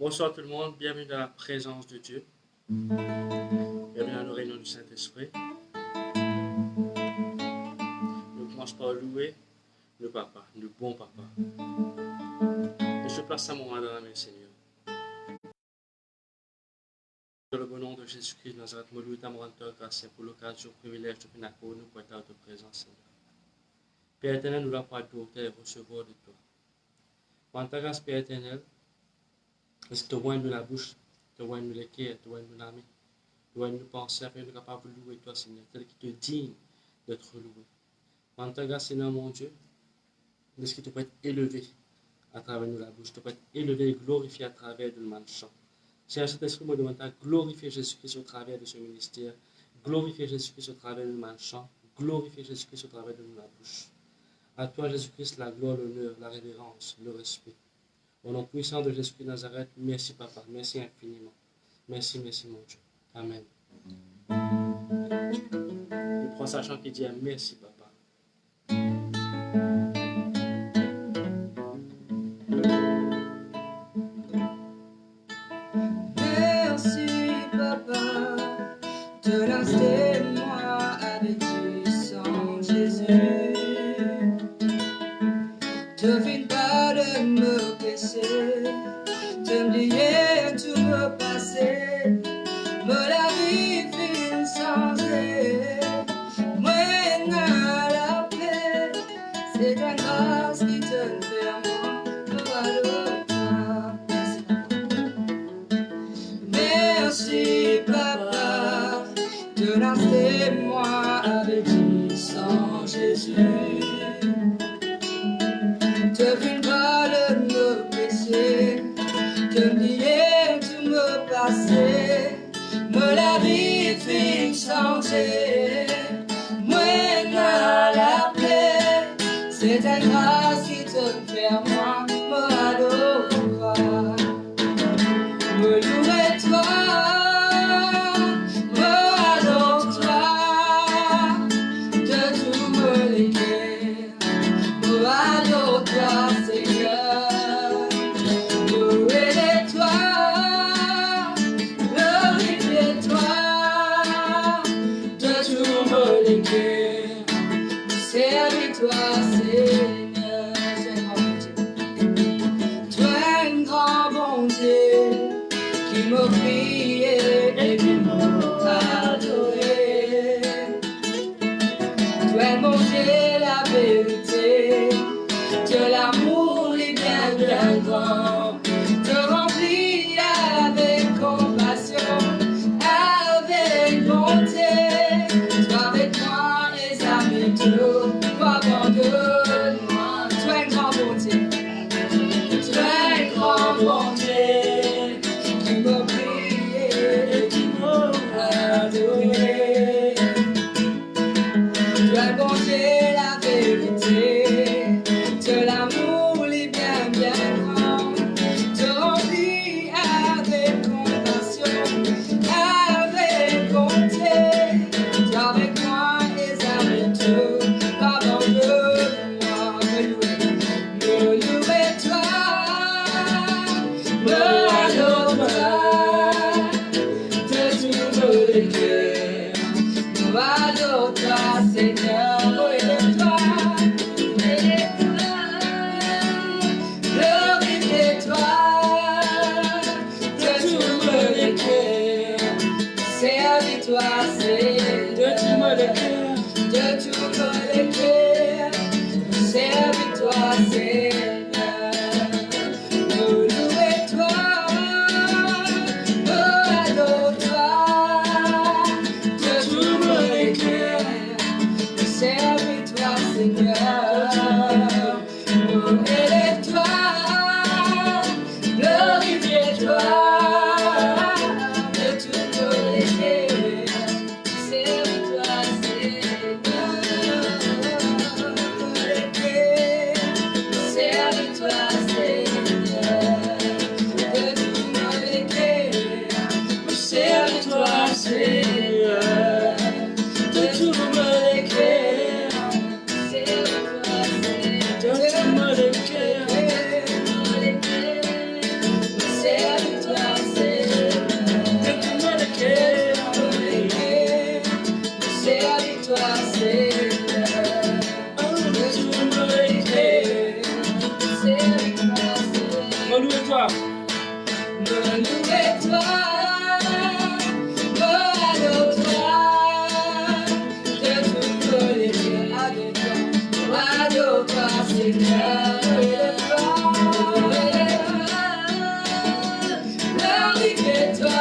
Bonsoir tout le monde, bienvenue dans la présence de Dieu. Bienvenue dans nos réunions du Saint-Esprit. Nous commençons par louer le Papa, le bon Papa. Et je place un moment dans la main, Seigneur. Dans le bon nom de Jésus-Christ de Nazareth, nous louons ta grâce pour l'occasion, privilège de venir pour nous pour être à ta présence, Seigneur. Père éternel, nous l'avons adoré et recevoir de toi. Par ta grâce, Père éternel, est-ce que tu vois nous la bouche, tu vois nous les cœurs, tu vois nous la main, tu vois nous penser, afin de nous capables de louer toi, Seigneur, tel qui te digne d'être loué. Par ta grâce, Seigneur mon Dieu, est-ce que tu peux être élevé à travers nous la bouche, tu peux être élevé et glorifié à travers de notre chant. Seigneur, cet esprit me demande à glorifier Jésus-Christ au travers de ce ministère, glorifier Jésus-Christ au travers de notre chant, glorifier Jésus-Christ au travers de la bouche. À toi, Jésus-Christ, la gloire, l'honneur, la révérence, le respect. Au nom puissant de Jésus-Christ de Nazareth, merci Papa, merci infiniment. Merci, merci mon Dieu. Amen. Je prends sa chant qui dit merci Papa. Merci Papa, de rester moi avec du sang Jésus. Tu finis pas de me blesser, de me lier, tout me passer, me la vie finit changer. Moi, n'a la paix, c'est ta grâce qui te fait à moi, merci Papa, de rester moi avec du sang Jésus. Tu finis pas de me blesser, de me lier, tu me passer, me la vie fait changer. Moi, n'a la paix, c'est ta grâce qui te fait à moi, me adore. Me louer toi, me adore toi, de tout me léguer, me adore toi Seigneur. Louer toi, glorifier toi, de tout me léguer, servir toi Seigneur. Tu es un grand bon Dieu, qui m'a prié et qui m'a adoré. Toi, mon Dieu, la vérité, de l'amour est bien, bien grand. Te remplis avec compassion, avec bonté. Toi avec moi, les amis, tout, toi abandonne-moi. Toi, un grand bon Dieu, toi, un grand bon Dieu. M'a prié et qui m'a adoré. Tu as compté la vérité, de l'amour est bien, bien grand. Te remplis avec compassion, avec bonté. Tu es avec moi et avec tout, abandonne-moi. Me louer toi, me adore toi, de tout me léguer, me adore toi Seigneur, élève-toi, glorifie-toi, de tout me léguer, servis-toi Seigneur, de tout me léguer, de tout me léguer, servis-toi Seigneur. Servis-toi, Seigneur, élève-toi, glorifie-toi, de tout me léguer. Servis-toi, Seigneur, servis-toi, Seigneur, de tout me léguer. Servis-toi, Seigneur, de tout me léguer. Seigneur, glorifie-toi,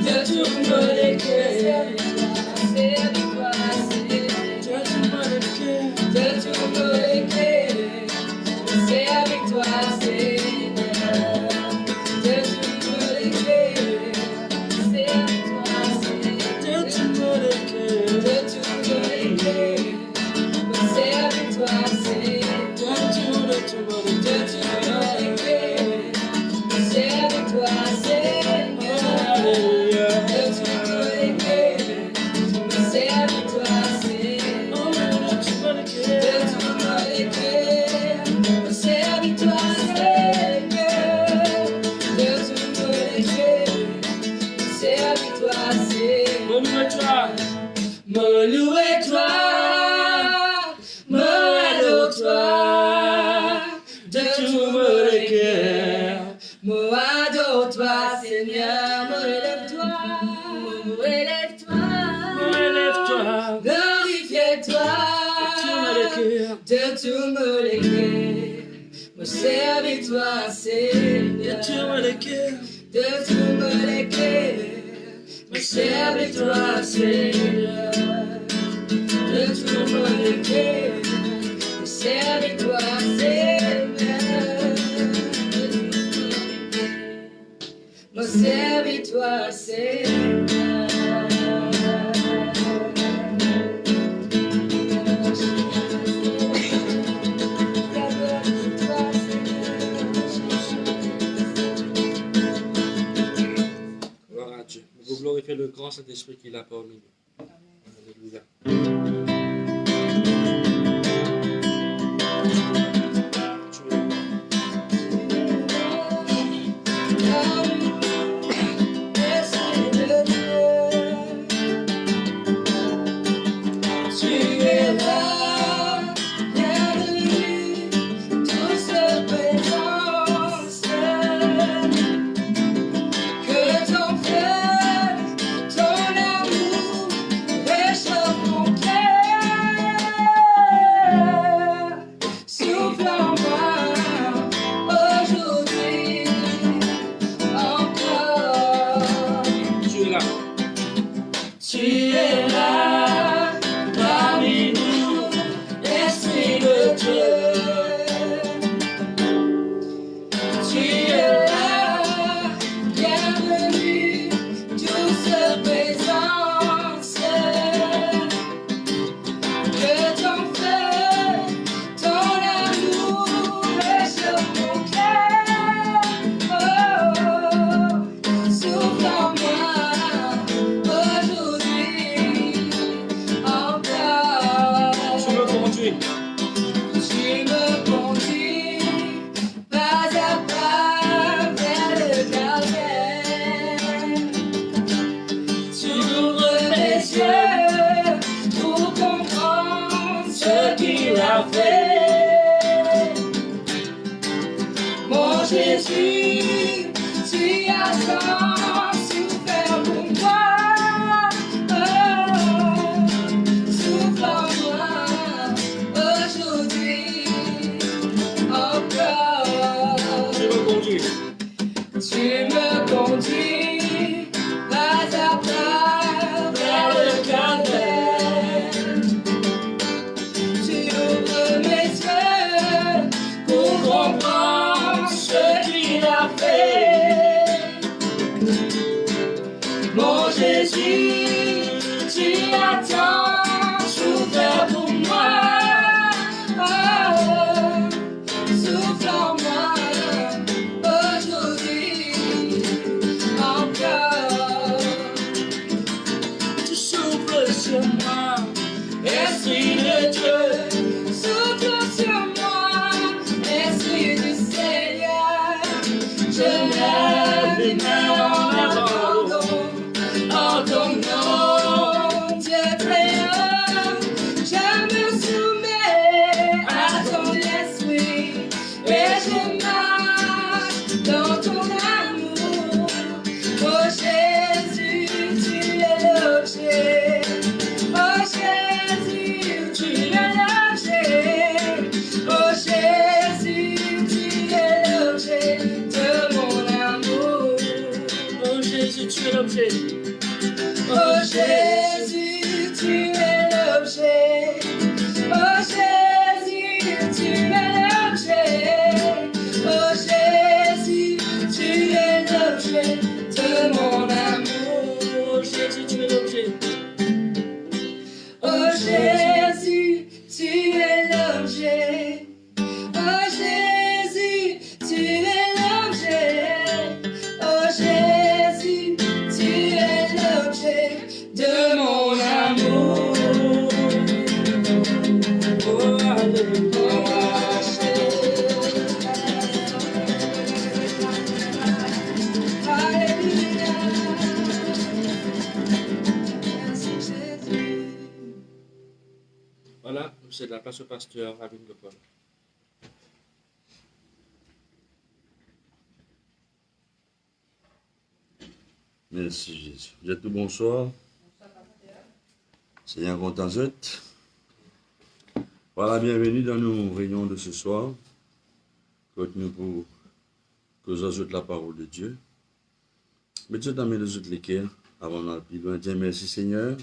de tout mon cœur, c'est avec toi, de tout mon cœur, c'est avec toi, Seigneur, de tout mon cœur, c'est avec toi, Seigneur, de tout mon cœur, c'est avec toi, Seigneur, de tout mon cœur, c'est avec toi, Seigneur, de tout mon cœur, c'est avec toi, Seigneur, de tout mon cœur, c'est avec toi, Seigneur, de tout mon cœur, c'est avec toi, Seigneur. Me louer-toi, me adore-toi, de tout mon cœur. Me adore-toi, Seigneur, me élève-toi, glorifie-toi, de tout mon cœur. Me servir-toi, Seigneur, de tout mon cœur. Me servir-toi, Seigneur, de tout mon cœur. Me servir-toi, Seigneur, me servir-toi, Seigneur. Gloire à Dieu. Vous glorifiez le grand Saint-Esprit qu'il a parmi nous. Alléluia. Jésus, tu as tant souffert pour moi. Souffle en moi aujourd'hui encore. Tu me conduis pas à pas vers le calvaire. Tu ouvres mes yeux pour comprendre ce qu'il a Jésus, tu es l'objet. Oh Jésus, tu es l'objet. Oh Jésus, tu es l'objet de mon amour. Oh Jésus, tu es l'objet. Oh Jésus, tu es l'objet. Oh Jésus, tu es l'objet. Oh Jésus, tu es l'objet de mon amour. Oh Alléluia. Alléluia. Merci Jésus. Voilà, c'est de la place au pasteur Rabin Gopal. Merci Jésus. Vous êtes tout bonsoir. Seigneur content d'être. Voilà, bienvenue dans nos réunions de ce soir. Nous pour que nous ajoute la parole de Dieu. Mais Dieu t'a mis les autres l'équerre avant d'aller plus loin. Dis merci Seigneur.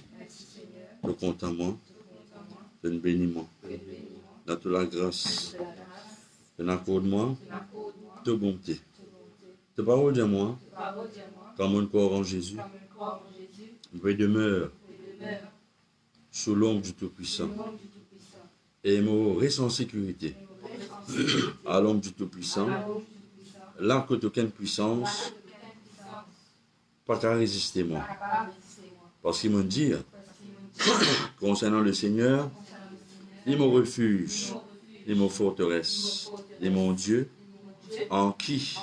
De content moi. De nous bénir moi. De toute la grâce. De l'accorde-moi. De bonté. De parole de moi. Comme on croit en Jésus, nous demeure sous l'ombre du Tout-Puissant. Et nous restons en sécurité à l'ombre du Tout-Puissant. Là que aucune puissance pas qu'à résister moi. Parce qu'il m'a dit, concernant le Seigneur, il me refuge, il me forteresse, il est mon Dieu, en qui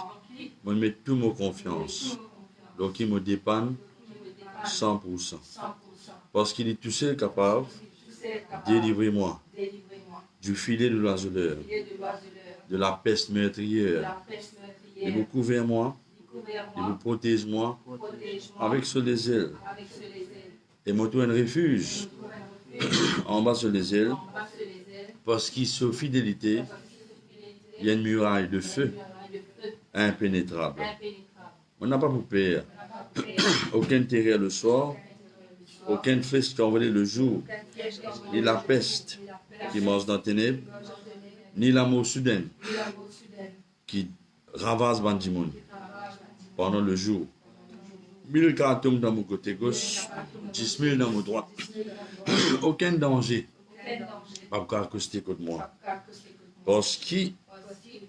je mets toute ma confiance. Donc il me dépanne 100%. Parce qu'il est tout seul capable de délivrer moi du filet de l'oiseleur, de la peste meurtrière. Il vous couvre moi, il vous protège moi avec sur les ailes. Et me trouve un refuge en bas sur les ailes. Parce qu'il sous fidélité, il y a une muraille de feu impénétrable. On n'a pas pour peur. Aucun terreur le soir, aucune flèche qui envolée le jour, ni la peste qui mange dans les ténèbres, ni la mort soudaine qui ravasse Bandimoun pendant le jour. 1000 cartons dans mon côté gauche, 10 000 dans mon droit. Aucun danger pas pour accoster contre moi. Parce que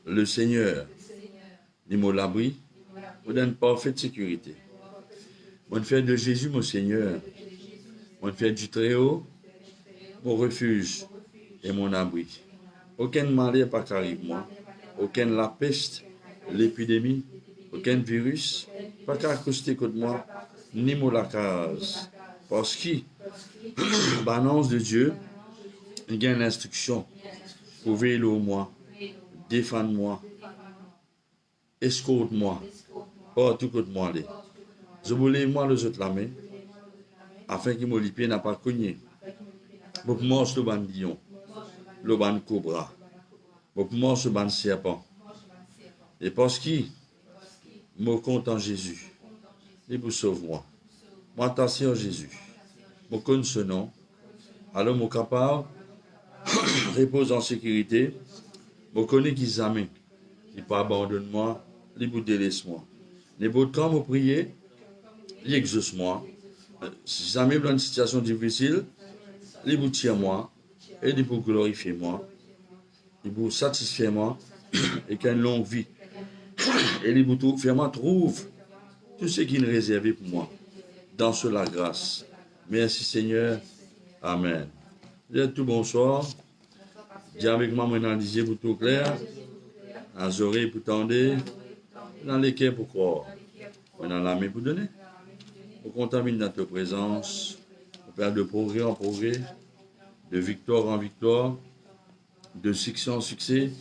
le Seigneur, il m'a l'abri, me donne parfaite sécurité. Moi, faire de Jésus mon Seigneur. Moi, faire du Très-Haut mon refuge et mon abri. Aucun malheur pas qu'arrive moi. Aucun la peste, l'épidémie, aucun virus pas qu'à accoster contre moi, ni mon la case. Parce que l'annonce de Dieu, il y a une instruction pour veiller au moi, défendre moi, escorte moi, partout contre moi. Je voulais moi les autres la main, afin que mon pied n'a pas cogné. Pour moi, le bandillon, le ban cobra, pour moi, le ban serpent. Et parce que je compte en Jésus, il vous sauve moi. Moi, attention Jésus. Je connais ce nom. Alors, je suis capable de reposer en sécurité. Je connais qu'ils jamais. Il pas abandonner moi, il vous délaisse moi. Les beaux quand vous priez, il exauce moi. Si jamais dans une situation difficile, il vous tire moi, et il vous glorifier moi, il vous satisfait moi, et qu'il y a une longue vie. Et il vous fait moi trouve tout ce qu'il est réservé pour moi, dans cela grâce. Merci Seigneur. Amen. Vous êtes tout bonsoir. Dis avec moi, maintenant, lisez pour tout clair. Les oreilles pour tendre, dans les cœurs pour croire. Dans la main pour donner. On contamine notre présence. On perd de progrès en progrès, de victoire en victoire, de succès en succès.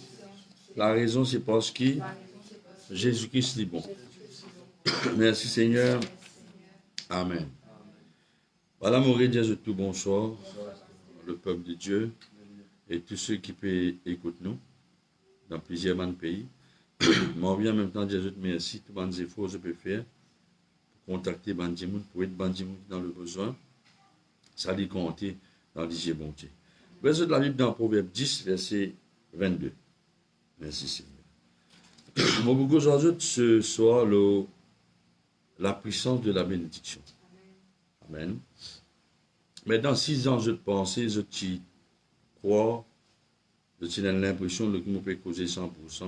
La raison, c'est parce que Jésus-Christ est bon. Merci Seigneur. Amen. Voilà, mon Dieu, tout bonsoir, le peuple de Dieu et tous ceux qui peuvent écouter nous dans plusieurs pays. Moi, en même temps, Dieu, merci, tout les efforts que je peux faire pour contacter Bandimoun, pour être Bandimoun dans le besoin. Ça dit compter dans l'Isie bon Dieu. Verset de la Bible dans Proverbe 10, verset 22. Merci Seigneur. Mon beaucoup aujourd'hui, ce soir, la puissance de la bénédiction. Amen. Maintenant, 6 ans, je pensais, je t'y crois, je t'ai l'impression que je peux causer 100%. Ce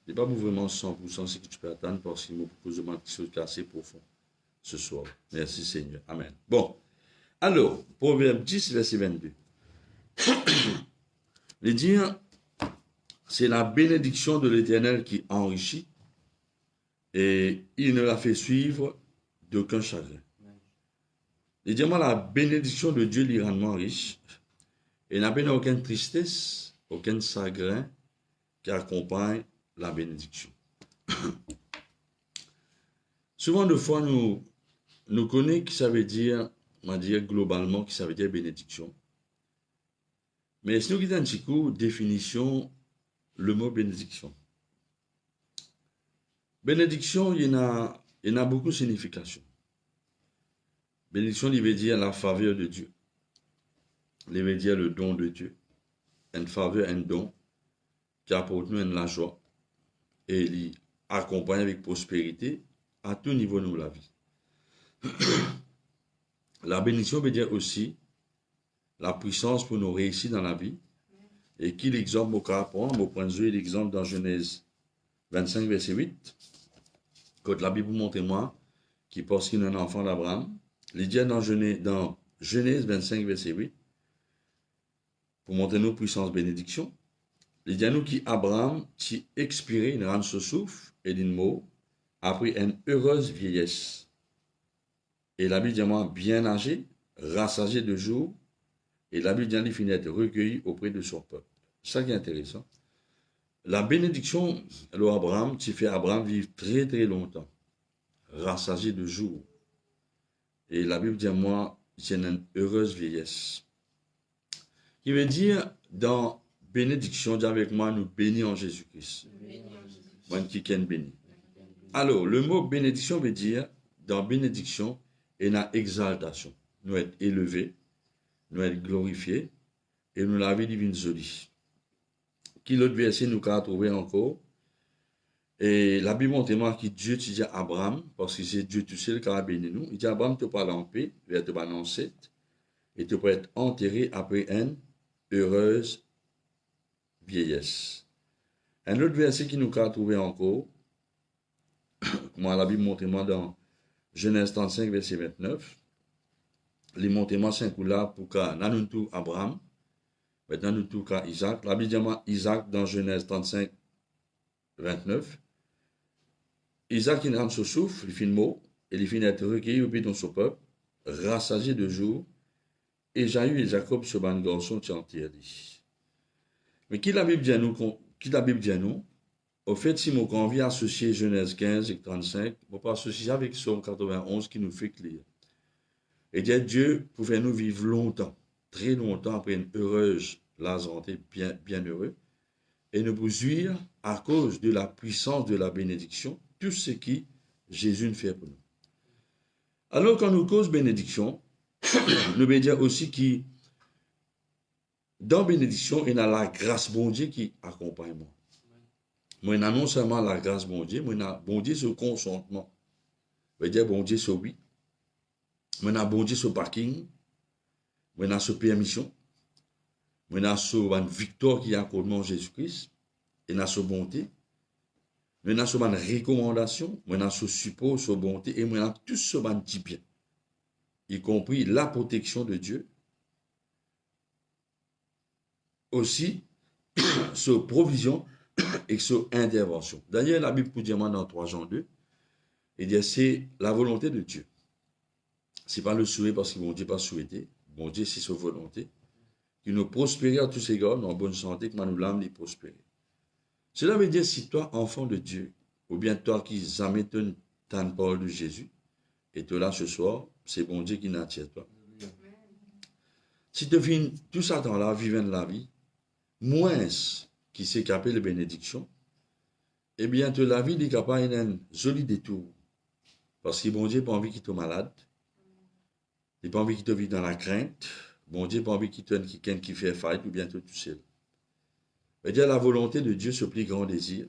n'est pas vraiment 100% ce que tu peux attendre parce qu'il me pose quelque chose qui est assez profond ce soir. Merci Seigneur. Amen. Bon. Alors, Proverbe 10, verset 22. Il dit, c'est la bénédiction de l'Éternel qui enrichit et il ne la fait suivre d'aucun chagrin. Il dit, moi, la bénédiction de Dieu l'y rend riche et n'a pas aucune tristesse, aucun chagrin qui accompagne la bénédiction. Souvent de fois, nous connaissons qui ça veut dire, on va dire globalement, qui ça veut dire bénédiction. Mais si nous quittons un petit coup, définition, le mot bénédiction. Bénédiction, il y en a beaucoup de significations. Bénédiction, il veut dire la faveur de Dieu. Il veut dire le don de Dieu. Une faveur, un don qui apporte nous la joie et il accompagne avec prospérité à tout niveau de la vie. La bénédiction veut dire aussi la puissance pour nous réussir dans la vie. Et qui l'exemple au cas apprendre, au point de vue l'exemple dans Genèse 25, verset 8. Quand la Bible montre moi, qui pense qu'il est un enfant d'Abraham, il dit dans Genèse 25, verset 8, pour montrer nos puissances bénédiction, il dit à nous qui Abraham, qui expirait une rame se souffle et d'une mot, après une heureuse vieillesse. Et la Bible dit moi, bien âgé, rassasié de jour, et la Bible dit qu'il finit d'être recueilli auprès de son peuple. C'est ça qui est intéressant. La bénédiction, alors Abraham, qui fait Abraham vivre très très longtemps, rassasié de jour. Et la Bible dit à moi, c'est une heureuse vieillesse. Qui veut dire, dans bénédiction, dis avec moi, nous bénis en Jésus-Christ. Moi qui est béni. Alors, le mot bénédiction veut dire, dans bénédiction, il y a exaltation. Nous être élevés, nous être glorifiés, et nous la vie divine jolie. Qui l'autre verset nous a trouvé encore. Et la Bible montre moi que Dieu dit à Abraham, parce que c'est Dieu tout seul qui a béni nous. Il dit à Abraham, tu parles en paix, vers te balancer, et tu peux être enterré après une heureuse vieillesse. Un autre verset qui nous a trouvé encore, moi la Bible montre moi dans Genèse 35, verset 29. Il montre moi 5 coups là pour que nous tout Abraham, maintenant nous tout cas Isaac. La Bible dit moi Isaac dans Genèse 35, 29. Isaac il rentre sur souffle, il finit mot, et il finit d'être recueilli au pied de son peuple, rassasié de jour, et Jaïu et Jacob se ban garçon qui enterré. Mais qui la Bible dit à nous, au fait, si mon convient à associer Genèse 15 et 35, on peut associer avec Somme 91 qui nous fait clair. Et dit Dieu pouvait nous vivre longtemps, très longtemps après une heureuse la santé, bien heureux, et nous jouir à cause de la puissance de la bénédiction, tout ce qui Jésus nous fait pour nous. Alors quand nous cause bénédiction, nous veut dire aussi que dans bénédiction, il y a la grâce bon Dieu qui accompagne moi. Moi, il y a non seulement la grâce bon Dieu, mais il y a bon Dieu sur consentement. Ça veut dire bon Dieu sur oui. Moi, il y a bon Dieu sur parking. Moi, il y a sur permission. Moi, il y a sur une victoire qui accorde en Jésus-Christ. Il y a sur bonté. Moi, il y a sur une recommandation. Moi, il y a sur support, sur bonté. Et moi, il y a tout sur un petit bien. Y compris la protection de Dieu. Aussi, sur provision et sur intervention. D'ailleurs, la Bible peut dire dans 3 Jean 2, il dit c'est la volonté de Dieu. Ce n'est pas le souhait parce que bon Dieu n'a pas souhaité. Bon Dieu, c'est sa volonté. Qu'il nous prospère à tous ces gars, en bonne santé, que nous l'âme les prospérer. Cela veut dire si toi, enfant de Dieu, ou bien toi qui jamais t'as parole de Jésus, et toi là ce soir, c'est bon Dieu qui n'attire toi. Si tu viens tout ça dans la vie, vivant la vie, moins qui s'est capé les bénédictions, eh bien, de la vie, il est capable d'un joli détour. Parce que bon Dieu n'a pas envie qu'il soit malade. Il n'a pas envie qu'il te vive dans la crainte. Bon Dieu n'a pas envie qu'il te donne quelqu'un qui fait faillite ou bien tout seul. C'est-à-dire la volonté de Dieu, ce plus grand désir,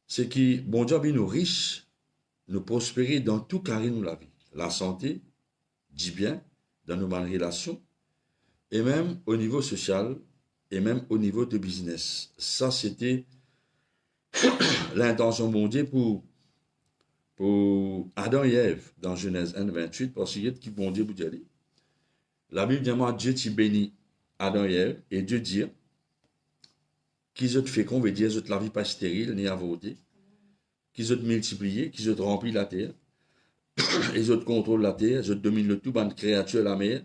c'est que bon Dieu a nous riches, nous prospérer dans tout carré de la vie. La santé, dit bien, dans nos bonnes relations, et même au niveau social, et même au niveau de business. Ça, c'était l'intention de mon Dieu pour Adam et Ève, dans Genèse 1, 28, parce qu'il y a qui bon Dieu vous dire. La Bible dit, moi, Dieu t'y bénit Adam et Ève, et Dieu dit, qu'ils ont fécond, veut dire, qu'ils la vie pas stérile, ni avortée, qu'ils ont multiplié, qu'ils ont rempli la terre, ils ont contrôlent la terre, ils ont dominé le tout, ban de créatures de la mer,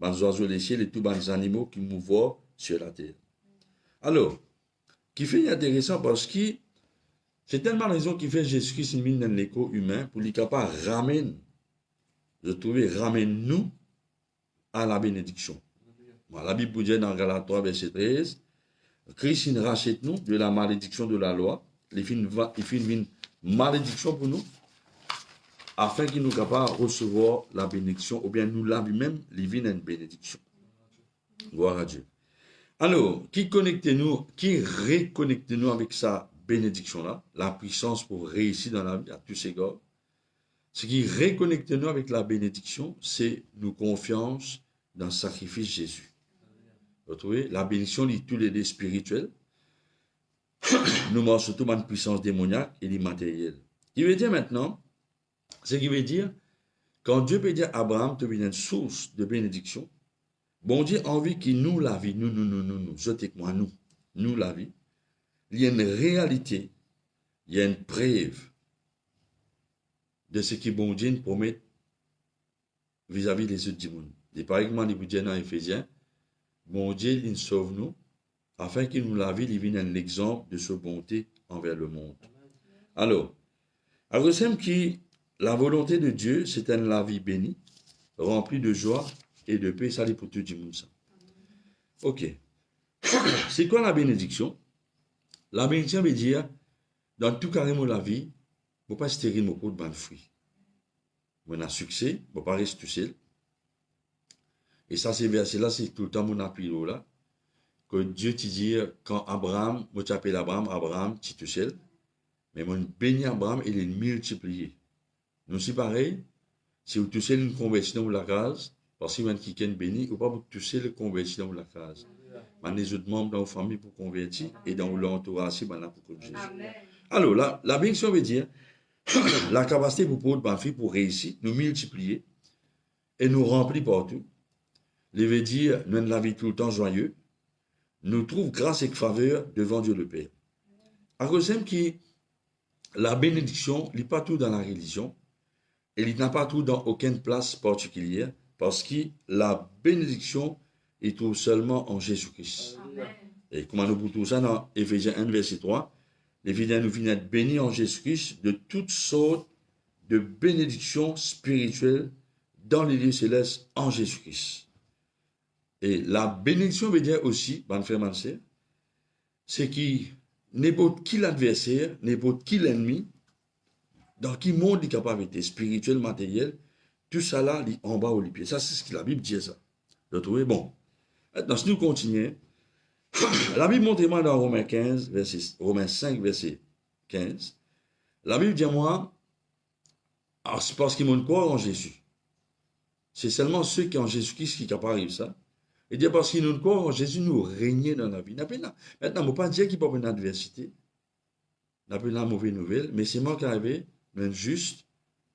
ban oiseaux des ciels, et tout ban animaux qui mouvent sur la terre. Alors, qui fait intéressant parce que c'est tellement la raison qui fait Jésus-Christ une dans l'écho humain pour lui capable ramène, je trouvais, ramène nous à la bénédiction. Bon, la Bible dit dans Galates 3, verset 13, Christ rachète nous de la malédiction de la loi. Il fait une malédiction pour nous, afin qu'il nous capable de recevoir la bénédiction, ou bien nous la lui-même, il vient une bénédiction. Gloire à Dieu. Alors, qui reconnecte-nous avec sa bénédiction-là, la puissance pour réussir dans la vie à tous égards. Ce qui reconnecte-nous avec la bénédiction, c'est nos confiance dans le sacrifice de Jésus. Vous trouvez? La bénédiction lit tous les dés spirituels. Nous manquons surtout une puissance démoniaque et l'immatériel. Il veut dire maintenant, ce qui veut dire, quand Dieu peut dire à Abraham, tu es une source de bénédiction, bon Dieu a envie qu'il nous la vie, nous, je t'ai moi, nous la vie. Il y a une réalité, il y a une preuve de ce que bon Dieu nous promet vis-à-vis des autres du monde. Et par exemple, il vous dit dans Éphésiens, bon Dieu, il nous sauve nous, afin qu'il nous la vie, il vienne un exemple de sa bonté envers le monde. Alors, à ressemble qui la volonté de Dieu, c'est une la vie bénie, remplie de joie et de paix, ça pour tout le monde. Ça. Ok. C'est quoi la bénédiction? La bénédiction veut dire, dans tout carrément la vie, il ne faut pas stérile mon pot de ban fruit. On a succès, il ne faut pas rester tout seul. Et ça, c'est verset là, c'est tout le temps mon appui là. Que Dieu te dit, quand Abraham, moi tu appelles Abraham, tu es tout seul. Mais mon béni Abraham, il est multiplié. Nous, c'est pareil, si vous touchez une conversion dans la case, parce que vous avez quelqu'un béni, ou pas vous touchez la conversion dans la case. Les autres membres dans la famille pour convertir et dans l'entourage pour Jésus. Alors, la bénédiction veut dire la capacité pour réussir, nous multiplier et nous remplir partout. Il veut dire, nous avons la vie tout le temps joyeux, nous trouvons grâce et faveur devant Dieu le Père. À cause que la bénédiction n'est pas tout dans la religion, et il n'a pas tout dans aucune place particulière, parce que la bénédiction il trouve seulement en Jésus-Christ. Et comment nous pouvons tout ça dans Éphésiens 1, verset 3, les viens nous viennent être bénis en Jésus-Christ de toutes sortes de bénédictions spirituelles dans les lieux célestes en Jésus-Christ. Et la bénédiction veut dire aussi, bon frère, c'est qui n'importe qui l'adversaire, n'importe qui l'ennemi, dans qui monde est capable d'être spirituel, matériel, tout ça là, en bas au pied. Ça, c'est ce que la Bible dit ça. Vous trouvez? Bon. Maintenant, si nous continuons, la Bible montre-moi dans Romains 5, verset 15, la Bible dit à moi, c'est parce qu'ils m'ont croire en Jésus. C'est seulement ceux qui ont en Jésus-Christ qui sont capables de ça. Et dire parce qu'ils nous croient en Jésus, nous régnons dans la vie. Maintenant, on ne peut pas dire qu'il n'y a pas une adversité. On n'a pas une mauvaise nouvelle, mais c'est moi qui arrive, même juste,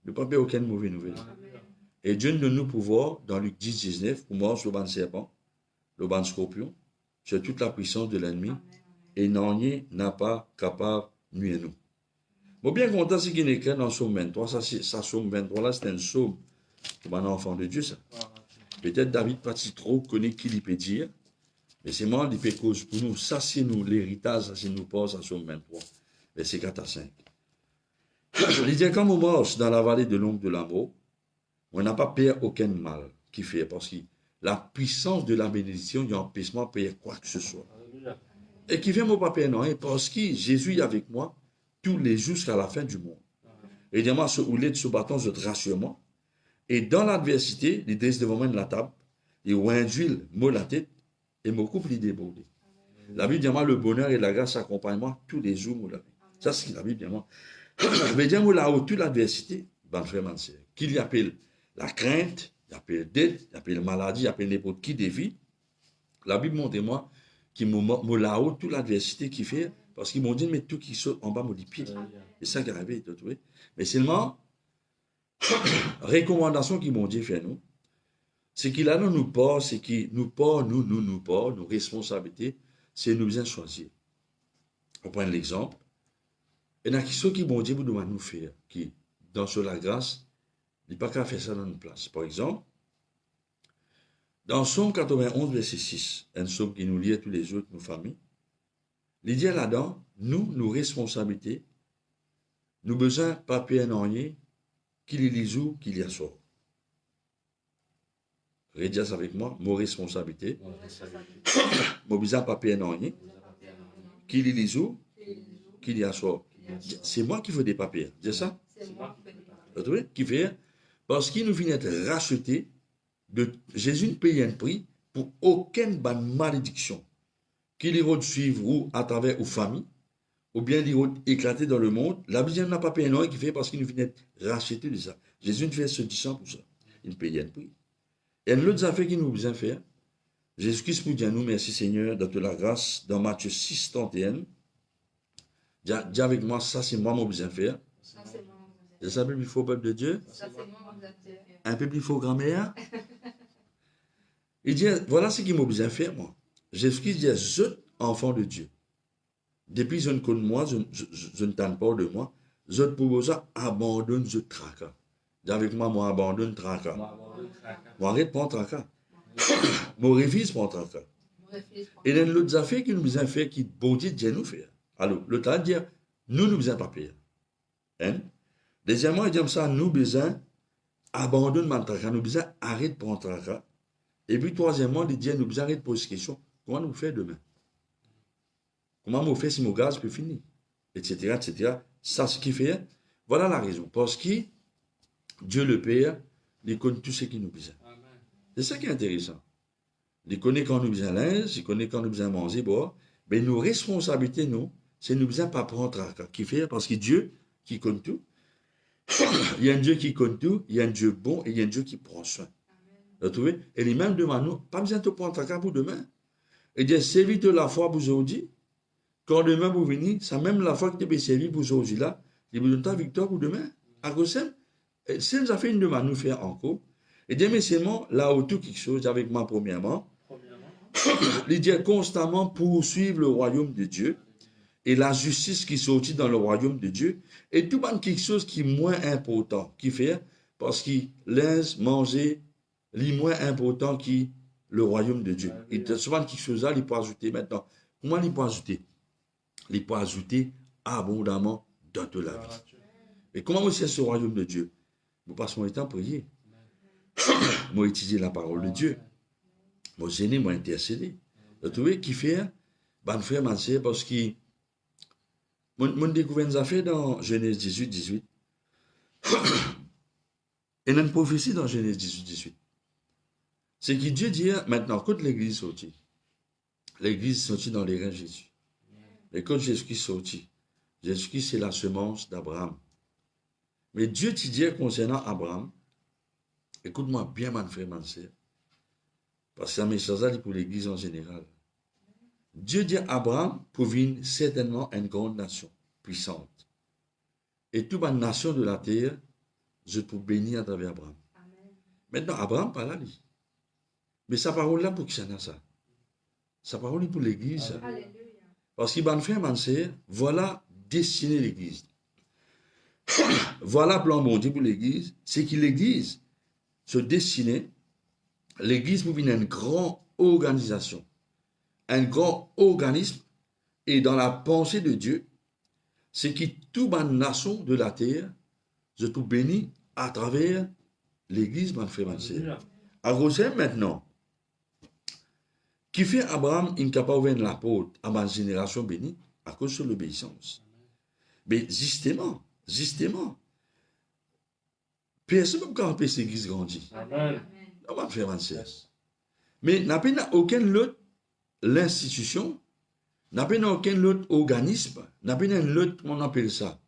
ne pas faire aucune mauvaise nouvelle. Et Dieu donne nous pouvoir, dans Luc 10, 19, pour mordre sur le ban de serpent, le ban de scorpion, sur toute la puissance de l'ennemi, et rien n'a pas capable de nuire nous. Bon, bien content, c'est qu'il est écrit dans le psaume 23, ça psaume 23 là, c'est un psaume pour un enfant de Dieu, ça. Peut-être David pas si trop connaît qui il peut dire, mais c'est moi qui peut cause pour nous. Ça, c'est nous, l'héritage, ça, c'est nous passe à psaume 23, verset 4 à 5. Il dit, quand on marche dans la vallée de l'ombre de la mort, on n'a pas peur aucun mal qui fait, parce que la puissance de la bénédiction, il y a un empêchement de payer quoi que ce soit. Et qui vient mon papa, non, parce que Jésus est avec moi tous les jours jusqu'à la fin du monde. Et dis-moi, ce oulet de ce bâton, je te rassure moi. Et dans l'adversité, il dresse devant moi de la table, il oint d'huile, moi la tête, et mon couple il déborde. La Bible dit moi, le bonheur et la grâce accompagnent moi tous les jours, moi la vie. Ça, c'est ce que la Bible dit moi. Mais dire moi là-haut, toute l'adversité, ben frère, man, c'est qu'il y appelle la crainte, il appelle dette, il appelle maladie, il appelle n'importe qui défi. La Bible montre moi qui me là-haut, toute l'adversité qui fait, parce qu'ils m'ont dit, mais tout qui saute en bas, me dit pied. C'est ça qui est arrivé, tu vois. Mais seulement, recommandation qu'ils m'ont dit, faire nous, c'est qu'il a dans nous pas, c'est qu'il nous pas, nos responsabilités, c'est nous bien choisir. On prend l'exemple. Il y en a qui sont qui m'ont dit, vous devez nous faire, qui, dans sur la grâce, il n'y a pas qu'à faire ça dans une place. Par exemple, dans Somme 91, verset 6, un somme qui nous lie à tous les autres, nos familles, il dit là-dedans, nos responsabilités, nous besoin papier et rien, qu'il y lisou, qu'il y a sort. Redis ça avec moi, mon responsabilité, mon besoin papier et rien, qu'il y lisou, qu'il y a sort. C'est moi qui veux des papiers, c'est ça? Vous voyez, qui fait? Parce qu'il nous vient d'être racheté. Jésus ne paye un prix pour aucune bonne malédiction qu'il ira suivre ou à travers aux familles, ou bien il ira éclater dans le monde. La Bible n'a pas payé un qui fait parce qu'il nous vient d'être racheté de ça. Jésus ne fait ce 10 pour ça. Il ne paye un prix. Et l'autre affaire qu'il nous besoin faire, Jésus-Christ nous dit à nous, merci Seigneur, dans la grâce, dans Matthieu 6, 31. Dis avec moi, ça c'est moi mon besoin faire. C'est ça, il faut au peuple de Dieu. Un peu plus faux grammaire. Il dit, voilà ce qu'il m'a besoin de faire, moi. Jésus-Christ dit, je, enfant de Dieu. Depuis je ne connais moi, je ne t'en pas de moi. Je pour ça, abandonne, je tracas. Dis avec moi, moi abandonne tracas. Moi arrête pas tracas. Moi révise pas tracas. Et il y a l'autre affaire qui nous besoin de faire, qui bon Dieu dit nous faire. Alors, le temps de dire, nous besoin pas payer. Hein? Deuxièmement, il dit comme ça, nous besoin abandonne mon tracas, nous besoin arrête prendre tracas. Et puis troisièmement, il dit nous besoin arrête poser question, comment nous faire demain? Comment nous faire si mon gaz peut finir? Etc. etc. Ça, ce qui fait, voilà la raison. Parce que Dieu le Père, il connaît tout ce qui nous besoin. C'est ça qui est intéressant. Il connaît quand nous besoin linge, il connaît quand nous besoin manger, boire. Mais nos responsabilités, nous, c'est nous besoin pas prendre tracas. Qui fait? Parce que Dieu, qui connaît tout, il y a un Dieu qui connaît tout, il y a un Dieu bon et il y a un Dieu qui prend soin. Vous trouvez? Et les mêmes demandent nous, pas besoin de prendre tracas pour demain. Et dire, servis de la foi pour aujourd'hui. Quand demain vous venez, c'est même la foi que tu peux servir pour aujourd'hui là, il vous donne ta victoire pour demain. À cause de ça, si nous avons fait une demande nous faire encore, et dire, mais seulement là où tout quelque chose avec moi premièrement, il dit constamment poursuivre le royaume de Dieu et la justice qui sortit dans le royaume de Dieu, et tout le quelque chose qui est moins important, qui fait, parce qu'il laisse manger, les moins important qui le royaume de Dieu. Et souvent quelque chose là, il peut ajouter maintenant. Comment il peut ajouter? Il peut ajouter abondamment dans de la vie. Et comment c'est ce royaume de Dieu? Vous passez mon temps à prier. Moi étudier la parole de Dieu. Moi gêner, moi intercéder. Vous trouvez qui fait? Ben frère, man, c'est parce que mon découvert une affaire dans Genèse 18, 18. Et il y a une prophétie dans Genèse 18, 18. C'est que Dieu dit, maintenant, quand l'église sortit dans les reins de Jésus. Et quand Jésus-Christ sortit, Jésus-Christ c'est la semence d'Abraham. Mais Dieu te dit concernant Abraham, écoute-moi bien, mon frère, mon sœur, parce que c'est un message pour l'église en général. Dieu dit à Abraham pour venir certainement une grande nation, puissante. Et toute la nation de la terre, je peux bénir à travers Abraham. Amen. Maintenant, Abraham parle à lui. Mais sa parole là pour qui ça n'a ça? Sa parole est pour l'église. Parce qu'il va faire, mon sœur, voilà destiner l'église. Voilà plan bon Dieu pour l'église. C'est que l'église se destiner, l'église pour venir une grande organisation, un grand organisme, et dans la pensée de Dieu, c'est que toute la nation de la terre, je tout bénis à travers l'église, mon frère, mon sœur. À Rosem maintenant, qui fait Abraham incapable de la porte à ma génération bénie à cause de l'obéissance. Mais justement, personne ne peut empêcher l'église grandir. Amen. On va faire 27. Yes. Mais n'a pas aucune autre l'institution, n'a pas aucun autre organisme, n'a pas autre, comment on appelle ça,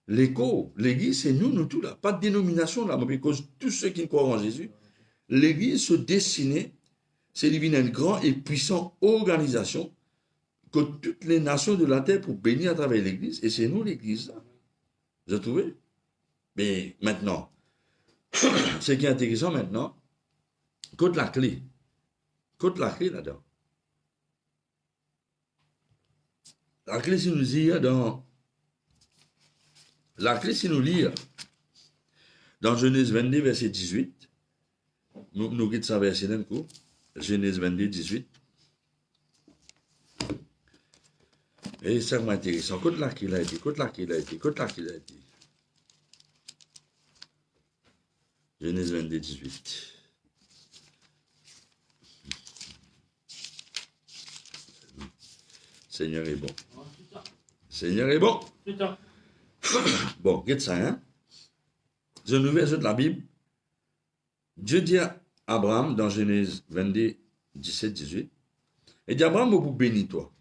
l'église, c'est nous tous là, pas de dénomination là, mais parce que tous ceux qui croient en Jésus, l'église se destinait, c'est devenu une grande et puissante organisation que toutes les nations de la terre pour bénir à travers l'église, et c'est nous l'église là. Vous avez trouvé? Mais maintenant, ce qui est intéressant maintenant, côte la clé là-dedans. La clé, c'est nous lire la clé, c'est nous lire dans Genèse 22, verset 18. Nous quittons ça verset d'un coup. Genèse 22, 18. Et ça m'intéresse. Côte la clé, côte la clé. Genèse 22, 18. Seigneur est bon. Seigneur est bon. Bon, regarde ça, hein. Je nous verset de la Bible. Dieu dit à Abraham dans Genèse 22, 17, 18. Il dit à Abraham, je vais bénir toi.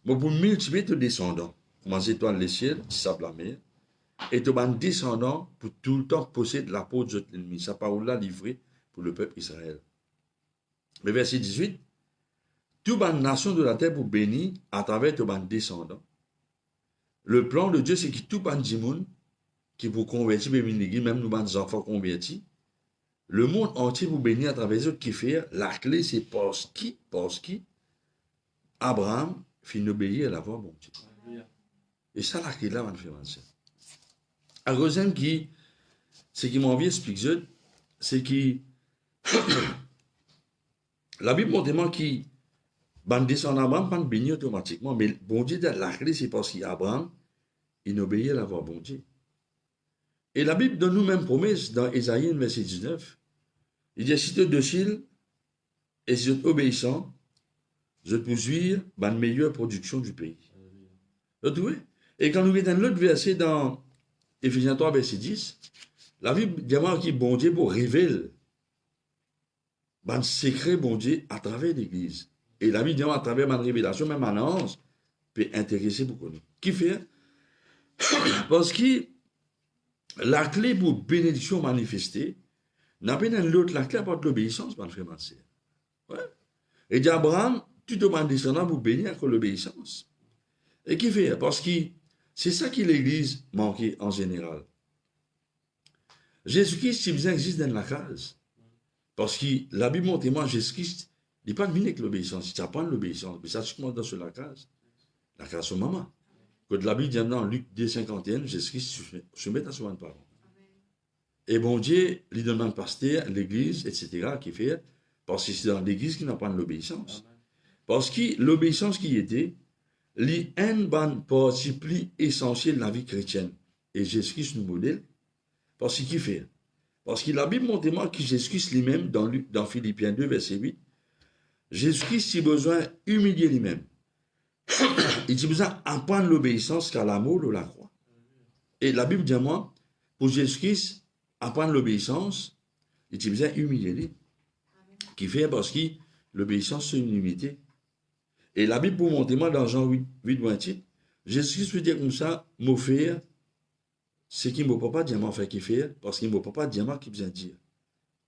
Je vais multiplier tes descendants. Commencer toi les ciels, tu sais la mer. Et tes descendants pour tout le temps posséder la peau de l'ennemi. Sa parole là livrée pour le peuple Israël. Mais verset 18. Toute la nation de la terre pour bénir à travers tes descendants. Le plan de Dieu, c'est que tout le monde qui vous convertit, même nous, les enfants convertis, le monde entier vous bénir à travers eux qui fait. La clé, c'est parce qui Abraham finit d'obéir à la voix de mon Dieu. Et ça, la clé là, va nous faire avancer. La deuxième qui, ce qui m'a envie d'expliquer, c'est que la Bible montre tellement qui ban descendant Abraham pas béni automatiquement, mais bon Dieu, la clé, c'est parce qu'Abraham, il obéit à la voix de bon Dieu. Et la Bible donne nous-mêmes promesse dans Ésaïe, verset 19. Il dit, si tu es docile et si tu es obéissant, je te poursuis la meilleure production du pays. Vous trouvez? Et quand nous regardons l'autre verset dans Éphésiens 3, verset 10, la Bible dit que bon Dieu pour révéler le secret bon Dieu à travers l'Église. Et la Bible dit à travers ma révélation, même un ange peut intéresser beaucoup de nous. Qui fait? Parce que la clé pour bénédiction manifestée, n'a pas l'autre, la clé apporte l'obéissance, mon frère, ma sœur. Ouais. Et dit Abraham, tu te demandes descendant pour bénir avec l'obéissance. Et qui fait? Parce que c'est ça qui l'Église manquait en général. Jésus-Christ, il existe dans la case. Parce que la Bible montre moi, Jésus-Christ, il n'est pas venu avec l'obéissance, il t'apprend l'obéissance. Mais ça, tu commences sur la case de maman. Quand la Bible dit dans Luc 2, 51, Jésus-Christ se met à son parole. Et bon Dieu, il donne un pasteur, l'église, etc., qui fait, parce que c'est dans l'église qui n'a pas l'obéissance. Parce que l'obéissance qui était, une partie plus essentielle de la vie chrétienne. Et Jésus-Christ nous modèle. Parce qu'il fait. Parce que la Bible montre moi que Jésus-Christ lui-même, dans Philippiens 2, verset 8, Jésus-Christ, il a besoin d'humilier lui-même. Il a besoin d'apprendre l'obéissance qu'à l'amour de la croix. Et la Bible dit moi, pour Jésus-Christ, apprendre l'obéissance, il a besoin d'humilier lui. Qui fait parce que l'obéissance, c'est une humilité. Et la Bible, pour montrer moi dans Jean 8, 28, Jésus-Christ peut dire comme ça, m'offrir, ce qui ne peut pas dire moi faire qui fait, parce qu'il ne peut pas dire moi qui besoin dire.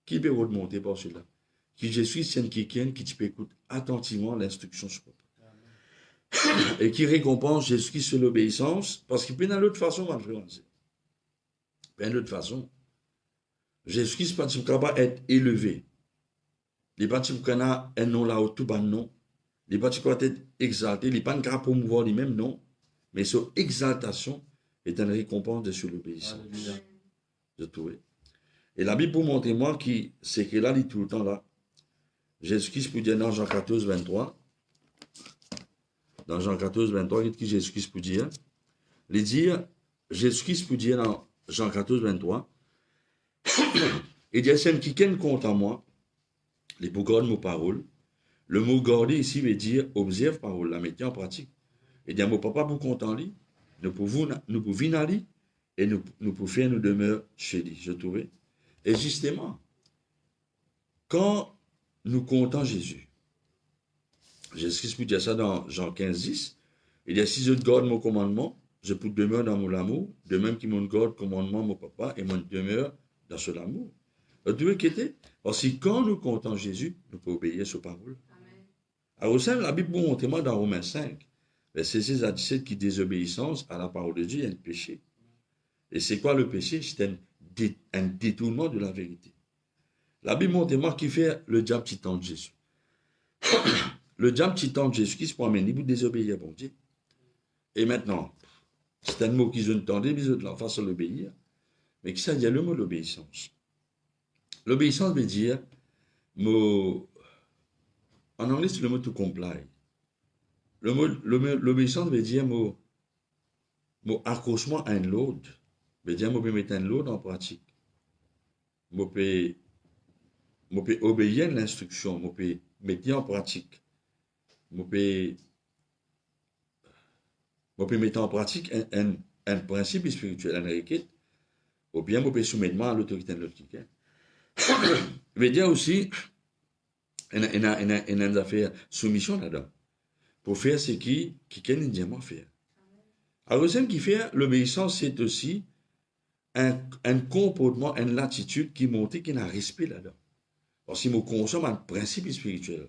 Qui peut remonter par cela? Qui Jésus, c'est quelqu'un qui peut écouter attentivement l'instruction sur et qui récompense Jésus-Christ sur l'obéissance, parce qu'il peut dans l'autre façon, ma frère. D'une autre façon, Jésus-Christ ne peut pas être élevé. Il ne peut pas un nom là-haut, tout bas non. Il ne peut pas être exalté. Il ne peut pas promouvoir lui-même, non. Mais son exaltation est une récompense de sur l'obéissance. Je trouve. Et la Bible pour montrer moi qui c'est que là, il est tout le temps là. Jésus-Christ peut dire dans Jean 14, 23. Dans Jean 14, 23, qu'est-ce que Jésus-Christ peut dire? Il dit, Jésus-Christ peut dire dans Jean 14, 23, il dit, c'est qui compte à moi, les pour garder mes paroles. Le mot garder ici veut dire observe parole, la mettre en pratique. Il dit, mon papa, vous compte en lui, nous pouvons venir à lui, et nous pouvons faire nous demeure chez lui, je trouvais. Et justement, quand nous comptons Jésus, Jésus-Christ peut dire ça dans Jean 15, 10, il dit, si je garde mon commandement, je peux demeurer dans mon amour, de même qu'il me garde commandement mon papa, et mon demeure dans son amour. Vous trouvez qu'il était? Parce que quand nous comptons Jésus, nous pouvons obéir à sa parole. Alors, ça, la Bible montre moi dans Romains 5, verset 16 à 17, qui désobéissance à la parole de Dieu, il y a un péché. Et c'est quoi le péché? C'est un détournement de la vérité. La Bible montre moi qui fait le diable qui tente Jésus. Le diable qui tente Jésus qui se promène, il vous désobéir à bon Dieu. Et maintenant, c'est un mot qu'ils ont entendu, ils ont de la façon d'obéir. Mais qui ça dit le mot l'obéissance? L'obéissance veut dire, en anglais c'est le mot to comply. L'obéissance veut dire mon accrochement à une load. Veut dire, je peux mettre une load en pratique. Je peux obéir à l'instruction, je peux mettre en pratique. Je peux mettre en pratique un principe spirituel, un requête, ou bien je peux soumettre à l'autorité de l'autre quelqu'un. Je veux dire aussi, il y a une affaire soumission là-dedans. Pour faire ce qui est diamant faire. Alors, le deuxième qui fait l'obéissance, c'est aussi un comportement, une attitude qui montre qu'il y a un respect là-dedans. Parce qu'il me consomme un principe spirituel.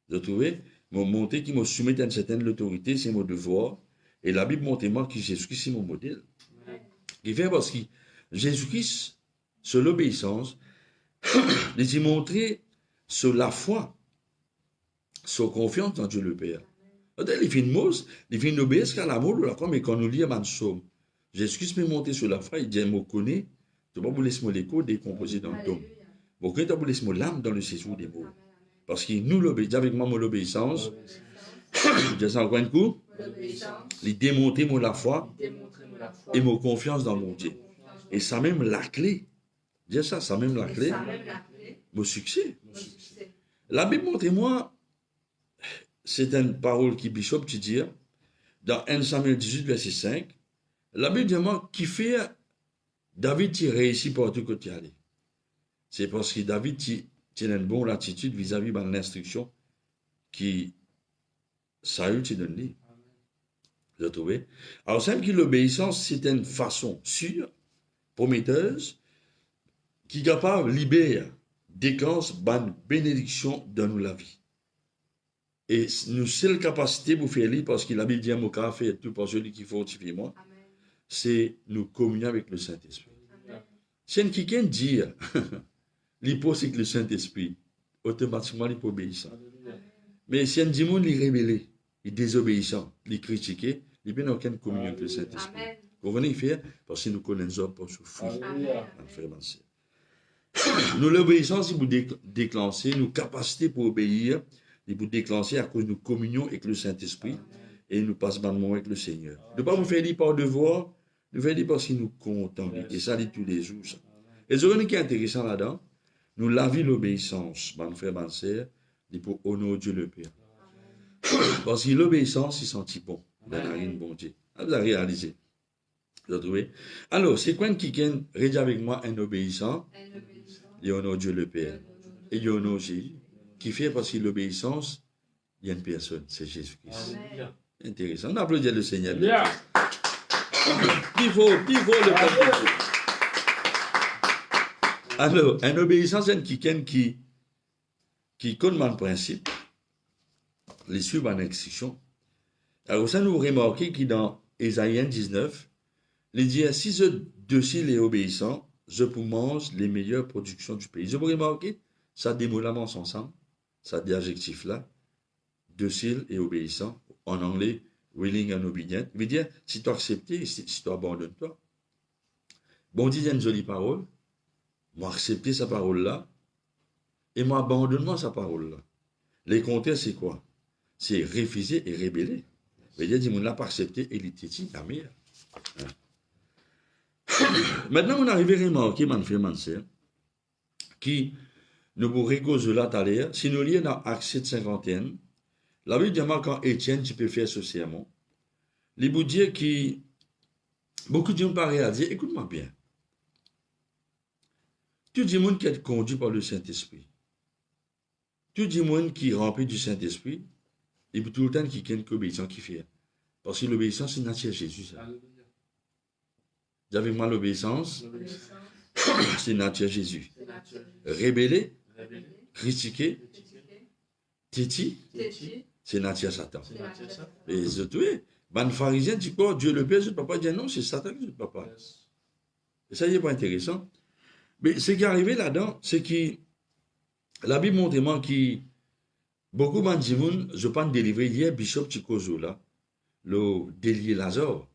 Vous trouvez? Me montrer qu'il me soumet à une certaine autorité, c'est mon devoir. Et la Bible montre moi que Jésus-Christ, c'est mon modèle. Il fait parce que Jésus-Christ, sur l'obéissance, il dit montrer sur la foi, sur confiance dans Dieu le Père. Il fait une mose, il fait une obéissance qu'à l'amour de la croix, mais quand nous lisons un psaume, Jésus-Christ me monter sur la foi, il dit, je me connais, tu ne vas pas vous laisser l'écho décomposé dans le tome. Vous ne vous laisser l'âme dans le séjour des mots. Parce que nous l'obéissons, avec moi, mon obéissance, je dis encore un coup, il démontrer mon la foi et mon confiance dans mon Dieu. Et ça même la clé. Dis ça même la clé. Mon succès. La Bible montre moi, c'est une parole qui Bishop qui dit, dans 1 Samuel 18, verset 5, la Bible dit moi, qui fait David qui réussit partout que tu es allé. C'est parce que David tient une bonne attitude vis-à-vis de l'instruction qui Saül t'a donné. Vous avez trouvé? Alors, simple que l'obéissance, c'est une façon sûre, prometteuse, qui est capable de libérer, déclenche une bénédiction dans la vie. Et nous, seule capacité pour faire lire, parce que la Bible dit à mon cas, fait tout pour celui qui fortifie moi, c'est nous communier avec le Saint-Esprit. Si quelqu'un dit, l'hypo, c'est que le Saint-Esprit, automatiquement, il peut obéir. Mais si un démon est rébellé, il est désobéissant, il est critiqué, il n'y a aucune communion avec le Saint-Esprit. Vous venez faire parce que nous connaissons pour souffrir. Nous, l'obéissance, il vous déclencher, nos capacités pour obéir, il vous déclencher à cause de nos communions avec le Saint-Esprit et nous passons un moment avec le Seigneur. Ne pas vous faire dire par devoir, nous faire dire parce que nous comptons. Et ça dit tous les jours. Ça. Et ce qui est intéressant là-dedans, nous lavons l'obéissance, mon frère, ma sœur, pour honorer Dieu le Père. Parce que l'obéissance, c'est senti bon. Dans la rime, bon Dieu. Vous avez réalisé. Vous avez trouvé? Alors, c'est quoi qui vient rédiger avec moi un obéissant? Il honore Dieu le Père. Et il honore Jésus. Qui fait parce que l'obéissance, il y a une personne, c'est Jésus-Christ. Intéressant. On applaudit le Seigneur. Plus fort le peuple. Alors, un obéissance, c'est quelqu'un qui connaît le principe, les suivre en exécution. Alors, ça nous remarquez que dans Ésaïe 19, il dit, si je docile et obéissant, je peux manger les meilleures productions du pays. Vous remarquez, ça démoule ensemble, ça dit adjectif-là, docile et obéissant, en anglais, willing and obedient. Il veut dire, si tu acceptes, si tu abandonnes toi. Bon, dit une jolie parole, moi accepter sa parole-là, et moi abandonne sa parole-là. Les contraires, c'est quoi? C'est refuser et rébeller. Il veut dire, on l'a pas accepté, et il était la meilleure. Maintenant, on arrive à remarquer, mon frère, mon sœur, qui nous pourrait causer là tout à l'heure, si nous lisons dans Actes 7:51, la Bible dit quand Étienne, tu peux faire ce sermon, il vous dit que beaucoup de gens paraissent à dire, écoute-moi bien. Tu dis monde qui est conduit par le Saint-Esprit. Tu dis monde qui est rempli du Saint-Esprit, et puis tout le temps qui est une obéissance qui fait. Parce que l'obéissance, c'est nature Jésus. Ça. Vous avez moi l'obéissance, c'est nature Jésus. Rébeller, critiquer, titi, c'est nature Satan. Et surtout, les pharisiens disent quoi? Dieu le Père, je ne peux pas dire non, c'est Satan que je ne peux pas. Et ça, il n'est pas intéressant. Mais ce qui est arrivé là-dedans, c'est que la Bible montre moi que beaucoup de gens, je pense délivrer hier, Bishop Chikozo, là, le délier Lazare.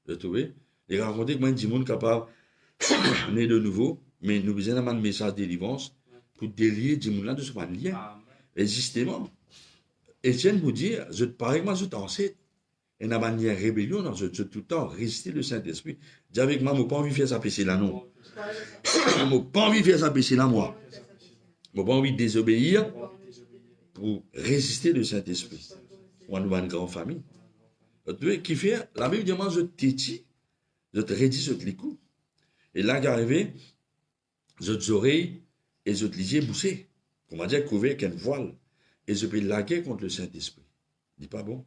Vous trouvez? Il raconté que moi, des gens capables de naître de nouveau, mais nous besoin d'avoir un message de délivrance pour délier des gens là de ce lien. Et justement, Étienne vous dit, je pareil, moi, je t'enseigne. Et dans la manière rébellion, je tout le temps résister le Saint-Esprit. Dis avec moi, je n'ai pas envie de faire ça péché là, non. Je n'ai pas envie de faire ça péché là, moi. Je n'ai pas envie de désobéir pour résister le Saint-Esprit. On a une grande famille. Qui fait, la Bible dit, moi, je t'étis, je te rédis sur les coups. Et là, qu'arrivé, je te oreilles et je te lisier boussé. On va dire couvert qu'un voile. Et je peux laguer contre le Saint-Esprit. Dit pas bon.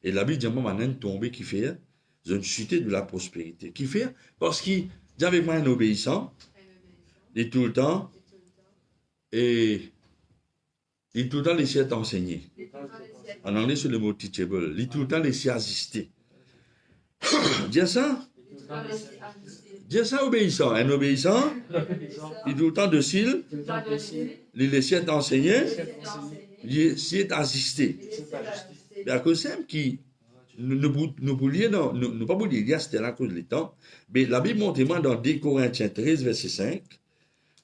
Et la Bible dit, moi, maintenant, tombé qui fait, je ne chuté de la prospérité. Qui fait, parce qu'il dit avec moi un obéissant, il tout le temps, et il tout le temps laissé être enseigné. En anglais, c'est le mot teachable. Il tout le temps laissé assister. Dis ça? Dis ça obéissant. Un obéissant, il tout le temps docile, il laisse être enseigné, il laisse être assisté. Mais à cause de qui nous pas vous dire c'était à cause du temps, mais la Bible montre moi dans 2 Corinthiens 13, verset 5,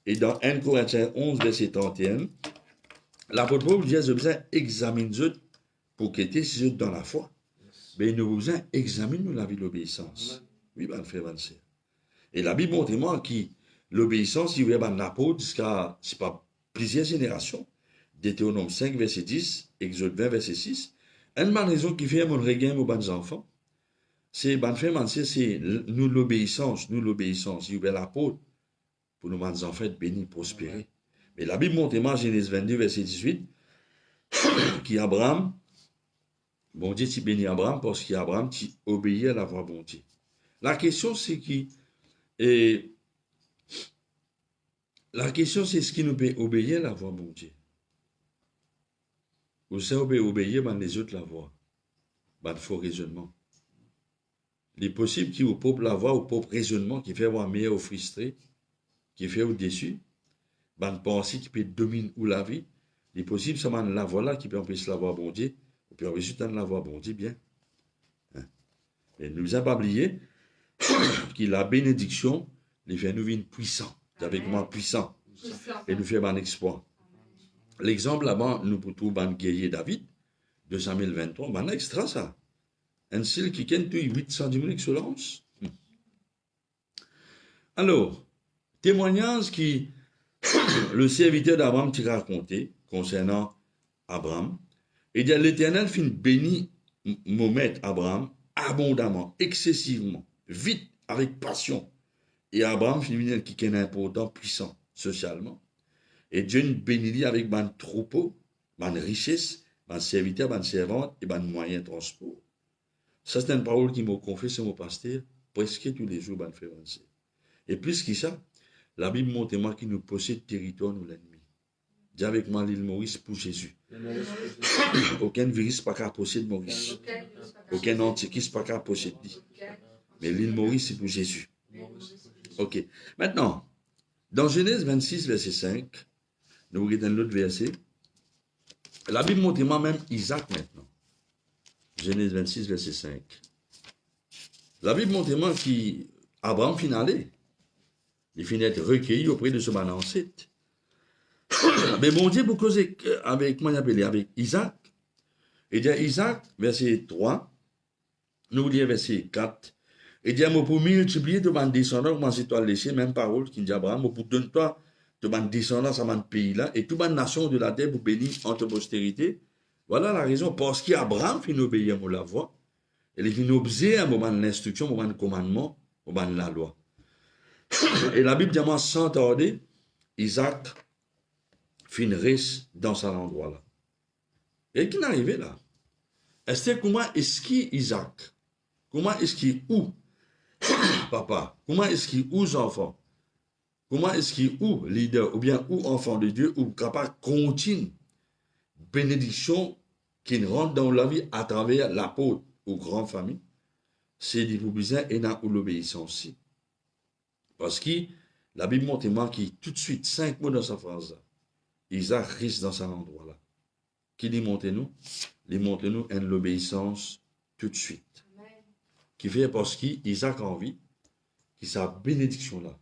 et dans 1 Corinthiens 11, verset 31, l'apôtre Paul dit, je besoin examiner pour qu'être si vous dans la foi. Mais nous vous examinons la vie de l'obéissance. Oui, ben, frère, ben, sœur. Et la Bible montre moi que l'obéissance, il y a un apôtre jusqu'à, c'est pas plusieurs générations. Deutéronome 5, verset 10, Exode 20, verset 6. Une bonne raison qui fait mon regain aux bons enfants, c'est, ben, frère, ben, c'est nous l'obéissance. Il y a l'apôtre pour nous, bons enfants, être bénis, prospérer. Mais la Bible montre moi, Genèse 22, verset 18, qui Abraham, bon Dieu, tu bénis Abraham parce qu'Abraham, tu obéis à la voix bon Dieu. La question, c'est qui, et la question, c'est ce qui nous peut obéir à la voix bon Dieu. Ou ça, on peut obéir ben, les autres la voix. Ben, faux raisonnement. Il est possible qu'il y ait au propre la voix, au propre raisonnement qui fait avoir meilleur ou frustré, qui fait ou déçu. Ben, pensée qui peut dominer ou la vie. Il est possible, ça ben, la voix là qui peut empêcher la voix bon Dieu. Et puis empêcher de la voix bon Dieu bien. Hein? Et nous n'avons pas oublié que la bénédiction, les fait nous vivre puissants. Avec moi puissant. Et nous fait un exploit. L'exemple là-bas, nous pour tout ban guerrier David, 2 Samuel 23, ben extra ça. Un seul qui ken tout 810 000 excellence. Alors, témoignage qui le serviteur d'Abraham t'a raconté concernant Abraham. Et dit l'Éternel fin béni Mohamed Abraham abondamment, excessivement, vite, avec passion. Et Abraham fin venir qui est important, puissant, socialement. Et Dieu nous bénit avec ban troupeau, ban richesse, ban serviteur, ban servante et ban moyen de transport. Ça, c'est une parole qui m'a confié sur mon pasteur presque tous les jours, ban frère. Et plus que ça, la Bible montre moi qui nous possède territoire, nous l'ennemi. Dis avec moi l'île Maurice pour Jésus. Aucun virus pas qu'à posséder Maurice. Aucun antichrist pas qu'à posséder. Mais l'île Maurice, c'est pour Jésus. Ok. Maintenant, dans Genèse 26, verset 5, nous regardons l'autre verset. La Bible montre moi même Isaac maintenant. Genèse 26, verset 5. La Bible montre moi qu'Abraham finalé. Il finit d'être recueilli auprès de ce bon ancêtre. Mais bon Dieu, pour causer avec moi, avec Isaac. Et dit Isaac, verset 3, nous lisons verset 4. Et dit, pour multiplier de mon descendant, moi, c'est toi laisser, même parole qui dit Abraham, pour donner-toi de mon descendance à mon pays-là, et toute ma nation de la terre pour bénir entre postérité. Voilà la raison, parce qu'Abraham finit obéir à la voix. Elle est venue obéir à un moment de l'instruction, un moment de commandement, un moment de la loi. Et la Bible dit, moi, sans tarder, Isaac fit une res dans cet endroit-là. Et qui est arrivé là? Est-ce comment est-ce qu'il Isaac? Comment est-ce qu'il où? Papa, comment est-ce qu'il où enfants? Comment est-ce qu'il où leader, ou bien où enfant de Dieu, ou capable continue bénédiction qui rentre dans la vie à travers l'apôtre ou grande famille? C'est du besoin et dans l'obéissance aussi. Parce que la Bible montre qui tout de suite, 5 mots dans sa phrase là. Isaac risque dans cet endroit-là. Qui dit montez-nous? Il montre-nous une l'obéissance tout de suite. Amen. Qui fait parce qu'Isaac a envie que sa bénédiction-là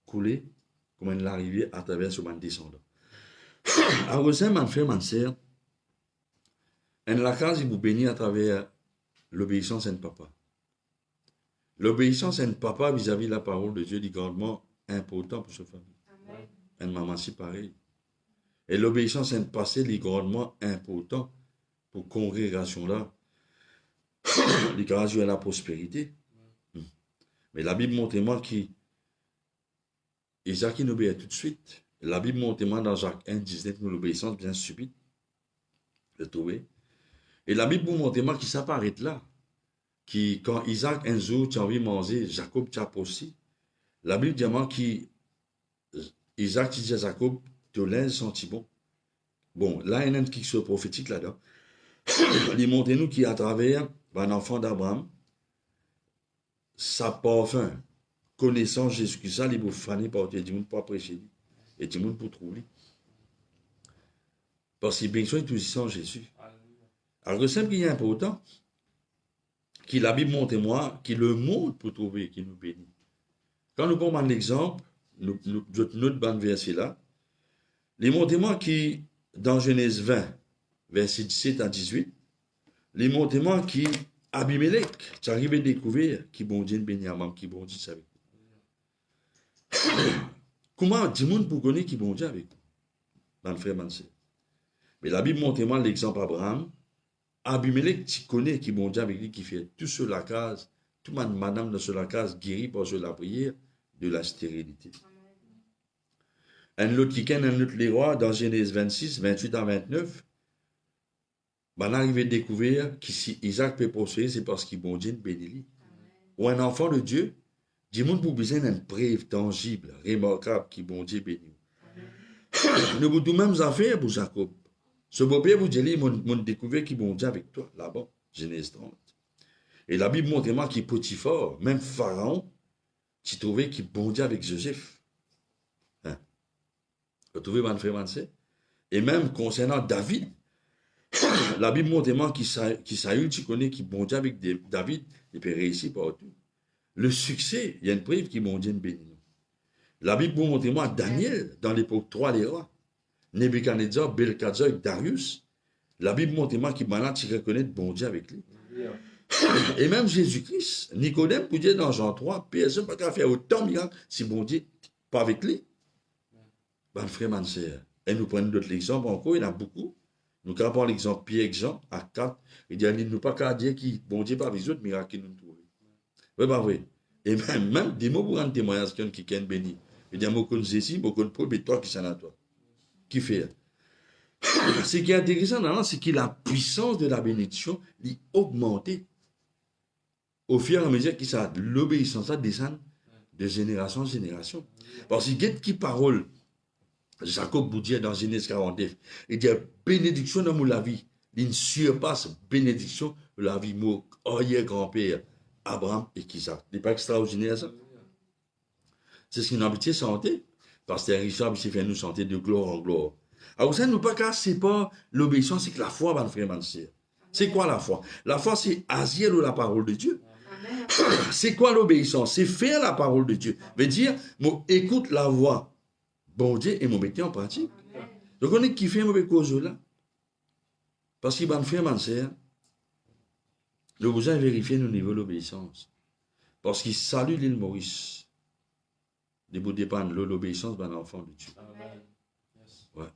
couler comme elle l'arrivée à travers ce descendant. Alors, c'est mon frère, mon sœur, en la case, il vous bénit à travers l'obéissance à un papa. L'obéissance à un papa vis-à-vis de la parole de Dieu est grandement important pour sa famille. Amen. Une maman, c'est pareil. Et l'obéissance à un passé est grandement important pour la congrégation-là, les graduer à la prospérité. Mais la Bible montre-moi qu'Isaac n'obéit tout de suite. La Bible montre-moi dans Jacques 1, 19, nous l'obéissance bien subite. De trouver. Et la Bible montre-moi qu'il s'apparaît là. Qui, quand Isaac, un jour, tu as envie de manger, Jacob t'a aussi. La Bible dit moi qu'Isaac dit à Jacob, tu l'as senti bon. Bon, là, il y a quelque chose prophétique là-dedans. Il montre-nous qu'à travers un enfant d'Abraham, sa parfum, connaissance Jésus-Christ, il vous faner par Dieu, il pour prêcher, et il pour trouver. Parce qu'il besoin de tout sans Jésus. Alors, c'est simple qu'il est important, que la Bible montre moi, qu'il le monde pour trouver, qu'il nous bénit. Quand nous prenons un exemple, notre bande verset là, les montre-moi qui, dans Genèse 20, verset 17 à 18, les montre-moi qui, Abimelech, tu arrives à découvrir qui bon Dieu bénit à maman, qui bon Dieu avec vous. Comment du monde pour connaître qui bon Dieu avec vous? Mon frère, mon sœur. Mais la Bible montre-moi l'exemple Abraham. Abimelech, tu connais qui bon Dieu avec lui, qui fait tout sur la case, tout madame dans sur la case guéri par la prière de la stérilité. Un autre qui ken, un autre les rois, dans Genèse 26, 28 à 29, on arrive à découvrir que si Isaac peut prospérer, c'est parce qu'il bon Dieu bénit. Ou un enfant de Dieu, du monde pour besoin d'une preuve tangible, remarquable, qui bon Dieu bénit. Nous avons tout même affaires pour Jacob. Ce beau-père vous dit, mon découvert qui bon Dieu avec toi, là-bas, Genèse 30. Et la Bible montre-moi qu'il est Potiphar, même Pharaon, tu trouvais qu'il bon Dieu avec Joseph. Hein? Vous trouvez, mon frère, mon sœur? Et même concernant David, la Bible montre-moi qu'il Saül, tu connais, qui bon Dieu avec David, il peut réussir partout. Le succès, il y a une preuve qui bon Dieu bénit. La Bible montre-moi Daniel, dans l'époque 3 des rois. Nebuchadnezzar, Belkadzar, Darius, la Bible montre-moi qu'il maintenant tu reconnais bon Dieu avec lui. Et même Jésus-Christ, Nicodème, pour dire dans Jean 3, personne n'a pas faire autant de miracles si bon Dieu pas avec lui. Ben, frère, ma sœur, et nous prenons d'autres exemples encore, il y en a beaucoup. Nous avons l'exemple Pierre-Jean à 4, il dit, nous pas qu'à dire qui bon Dieu pas avec les autres miracles qui nous trouvent. Oui, pas vrai. Et même des mots pour rendre témoignage qui est béni. Il dit, moi, je connais ici, moi, je connais pas, mais toi qui s'en a toi. Qui fait? Ce qui est intéressant, c'est que la puissance de la bénédiction est augmentée au fur et à mesure que l'obéissance descend de génération en génération. Parce que qui parole, Jacob vous dit dans Genèse 49, il dit bénédiction dans la vie, il surpasse bénédiction de la vie de mon arrière-grand-père, Abraham et Isaac. Ce n'est pas extraordinaire ça? C'est ce qui nous a habitué santé. Parce que Richard s'est fait nous chanter de gloire en gloire. Alors, ça, nous pas qu'à, c'est pas l'obéissance, c'est que la foi, mon frère, mon sœur. C'est quoi la foi? La foi, c'est agir de la parole de Dieu. C'est quoi l'obéissance? C'est faire la parole de Dieu. Veut dire, moi, écoute la voix, bon Dieu, et me mettre en pratique. Donc, on est qui fait mauvais cause là. Parce que, mon frère, mon sœur, nous vous avez vérifié nos niveaux d'obéissance. Parce qu'il salue l'île Maurice. De vous dépendre de l'obéissance d'un enfant de Dieu. Amen. Ouais.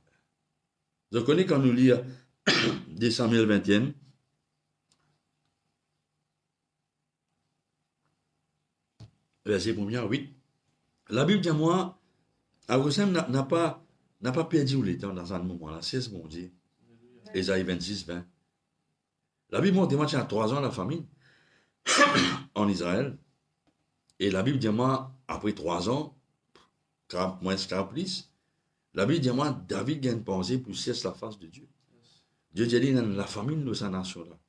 Donc, on est quand nous lisons 2 Samuel 21, verset 1er, 8. La Bible dit à moi, Abraham n'a pas perdu le temps dans un moment-là, c'est ce qu'on dit. Ésaïe 26, 20. La Bible montre moi, il y a 3 ans la famine en Israël. Et la Bible dit moi, après 3 ans, moins car plus, la Bible dit moi, David a une pensée pour cesser la face de Dieu. Dieu dit la famine de sa nation-là,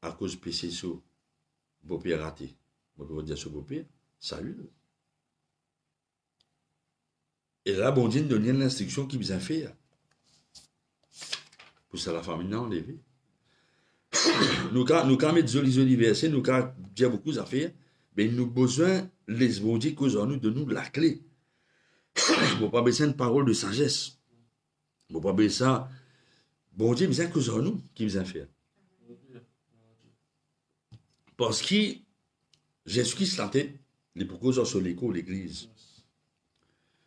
à cause de péché sur beau-père raté. Je peux dire sur beau-père, salut. Et là, bon Dieu nous donne l'instruction qu'il vous a fait. Pour ça, la famille n'a enlevé. Nous, quand mettre les versets, nous, quand dire beaucoup d'affaires, mais nous avons besoin, les bon Dieu, cause nous, de nous la clé. Il ne pas besoin de parole de sagesse. Il ne pas besoin, bon Dieu, besoin cause nous, qui vous a fait. Parce que Jésus-Christ, la tête, les beaucoup sur l'écho, l'église.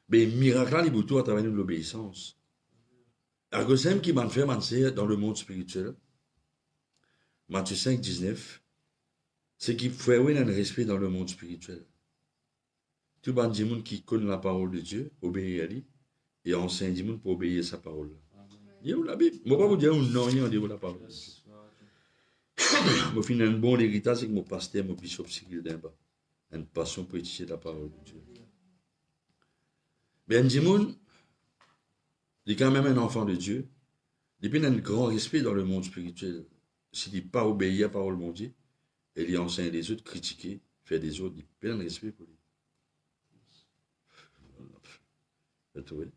Mais miracle, il est tout à travers l'obéissance. À cause de qui m'a fait mentir dans le monde spirituel, Matthieu 5, 19, c'est qu'il faut avoir un respect dans le monde spirituel. Tout le monde qui connaît la parole de Dieu, obéit à lui, et enseigne du monde pour obéir à sa parole. Il y a où la Bible? Je ne vais pas vous dire non, il y a où la parole. Je finis un bon héritage, c'est que mon pasteur, mon bishop, Cyril Dimba, une passion pour étudier la parole de Dieu. Mais Ndimoun, il est quand même un enfant de Dieu. Il a un grand respect dans le monde spirituel. S'il n'est pas obéi à la parole de Dieu, et il enseigne les autres, critiquer, faire des autres, il a un respect pour lui. Vous trouvez?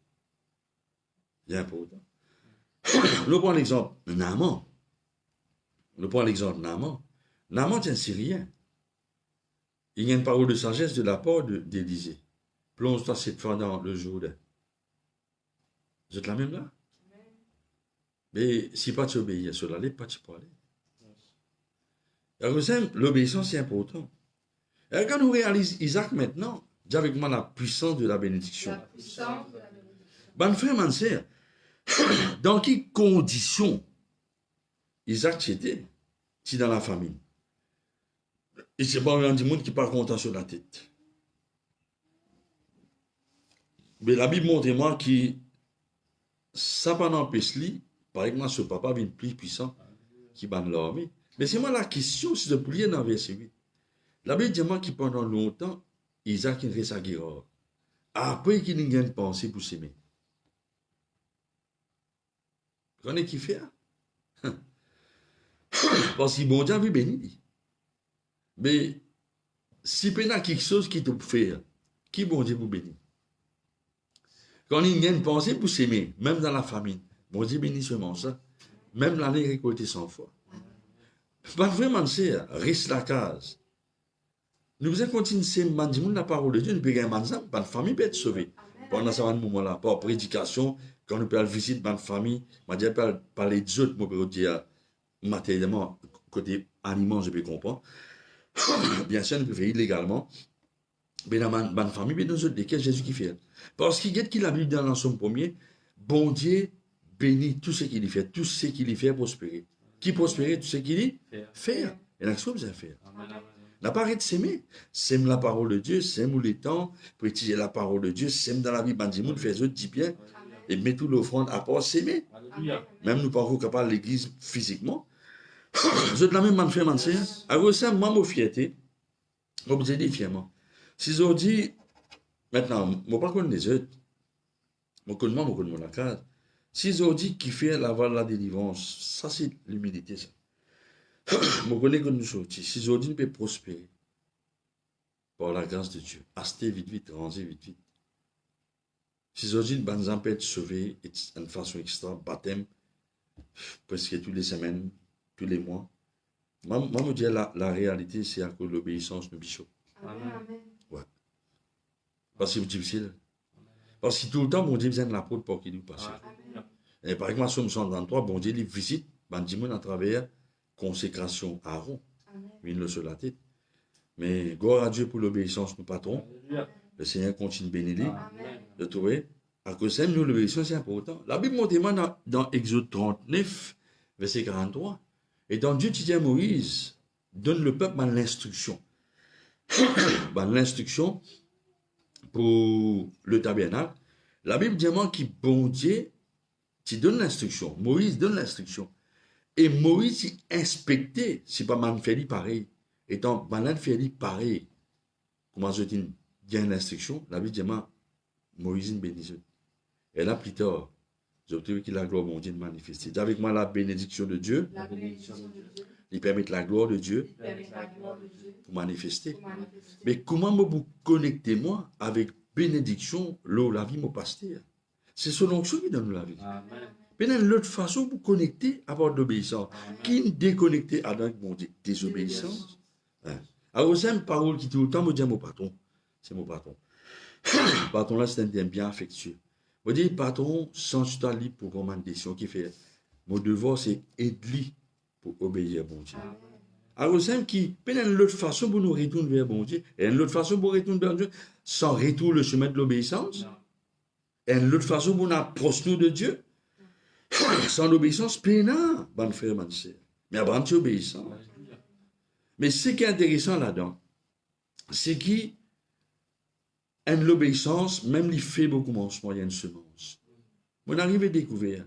C'est important. Nous prenons l'exemple de Naaman. Naaman est un Syrien. Il y a une parole de sagesse de la part d'Élisée. Plonge-toi cette fois dans le Jourdain. Vous êtes la même là? Mais si pas tu obéis à cela, pas tu peux aller. L'obéissance c'est important. Et quand nous réalisons Isaac maintenant, dis avec moi la puissance de la bénédiction. La puissance de la bénédiction. Bon frère, mon sœur, dans quelles conditions Isaac était? Si dans la famine. Et c'est pas un monde qui parle content sur la tête. Mais la Bible montre moi que ça pas n'empêche lui, par exemple, ce papa vient plus puissant qui bat l'armée. Mais c'est moi la question, si je peux lire dans verset 8. La Bible dit moi que pendant longtemps, Isaac a fait sa guerre. Après qu'il n'a pas pensé pour s'aimer. Vous connaissez qui fait? Parce que bon Dieu a vu béni. Mais si il y a quelque chose qui te fait, qui bon Dieu vous bénit? Quand il y a une pensée pour s'aimer, même dans la famine, bon Dieu bénit seulement ça. Même l'année récoltée 100 fois. Pas vraiment, c'est reste la case. Nous allons continuer à s'aimer la parole de Dieu, nous pouvons gagner la famille peut être sauvée. Pendant ce moment-là, par prédication, quand nous pouvons visiter ma famille, je dis parler des autres, je peux dire matériellement, côté aliment, je peux comprendre. Bien sûr, nous pouvons faire illégalement. Mais dans ma famille, mais dans les autres, lesquels Jésus qui fait. Parce qu'il a vu dans l'ensemble premier, bon Dieu bénit tout ce qu'il fait, tout ce qu'il fait prospérer. Qui prospérer, tout ce qu'il fait. Et là, ce que vous avez fait. N'a pas arrêté de s'aimer. S'aime la parole de Dieu, s'aime les temps, pour étudier la parole de Dieu, s'aime dans la vie, bandimoun, fait autres dit bien, et met tout l'offrande à part s'aimer. Même nous parlons capable de l'église physiquement. Je de la même manière, mon sœur. Alors, ça, moi, mon fierté, moi, vous dit fièrement. Si je dis, maintenant, je ne pas connaître les autres, je connais mon accord. Si je dis qui fait la délivrance, ça, c'est l'humilité, ça. Je connais que nous sortis. Si je dis, nous peut prospérer par la grâce de Dieu. Acheter vite, ranger vite. Si je dis, nous peut être sauvés de façon extra, baptême, presque toutes les semaines, tous les mois. Moi, je dis, la réalité, c'est à cause de l'obéissance de Bishop. Amen. Ouais. Parce que c'est difficile. Parce que tout le temps, bon Dieu vient de l'apôtre pour qu'il nous passe. Et par exemple, Somme 133, bon Dieu il visite Bandimon à travers consécration à Aaron. Il le sur la tête. Mais gloire à Dieu pour l'obéissance, nous patrons. Le Seigneur continue de bénir. De trouver. À cause de nous, l'obéissance, c'est important. La Bible montre moi dans Exode 39, verset 43. Et dans Dieu, tu dis à Moïse, donne le peuple l'instruction. ben, l'instruction pour le tabernacle, la Bible dit moi qui bon Dieu, tu donnes l'instruction. Moïse donne l'instruction. Et Moïse, il inspectait si pas man fait pareil. Étant, man fait pareil. Comment je dis, il y a une instruction. La Bible dit moi, Moïse une bénédiction. Et là, plus tard, j'ai obtenu que la gloire de mon Dieu manifester. Avec moi, la bénédiction de Dieu. La bénédiction de Dieu. Il permet la gloire de Dieu Permet la gloire de Dieu. pour manifester. Pour manifester. Mais comment me vous connecter moi avec bénédiction, l'eau, la vie, mon pasteur? C'est selon ce qui donne la vie. Amen. Mais l'autre façon, vous connecter à votre obéissance. Qui est déconnecté à mon Dieu, désobéissance. Hein? Alors, c'est une parole qui tout le temps me dit mon patron. C'est mon patron. Patron là, c'est un thème bien affectueux. Je dis, patron, sans tu libre pour prendre une décision qui fait. Mon devoir, c'est aider pour obéir à bon Dieu. Alors, c'est qui, peut-être l'autre façon pour nous retourner vers bon Dieu, et une autre façon pour retourner vers Dieu, sans retourner le chemin de l'obéissance, et une autre façon pour nous approcher de Dieu, sans l'obéissance, pénal, bon frère, bonne sœur. Mais avant de obéissance. Mais ce qui est intéressant là-dedans, c'est qui, en l'obéissance, même les faibles commencements, il y a une semence. On arrive à découvrir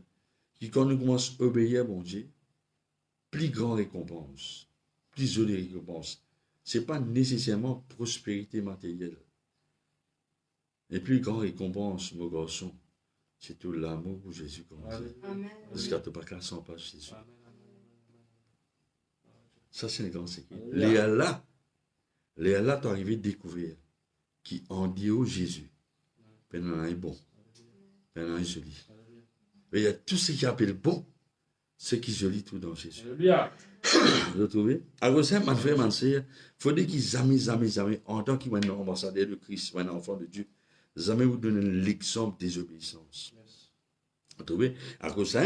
que quand nous commençons à obéir à bon Dieu, plus grande récompense, plus jolie récompense. Ce n'est pas nécessairement prospérité matérielle. Et plus grande récompense, mon garçon, c'est tout l'amour pour Jésus. Amen. Parce qu'il n'y a pas qu'à 100 pages Jésus. Ça, c'est un grand secret. Léa là, tu es arrivé à découvrir qui en dit au Jésus. Pendant un bon. Pendant un joli. Mais il y a tout ce qui appelle bon, ce qui est joli tout dans Jésus. Vous trouvez? Alors, c'est mon frère, mon sœur, il faudrait qu'ils jamais, en tant qu'ambassadeur ambassadeur de Christ, un enfant de Dieu, jamais vous donner l'exemple des obéissances. Vous trouvez? Alors, ça,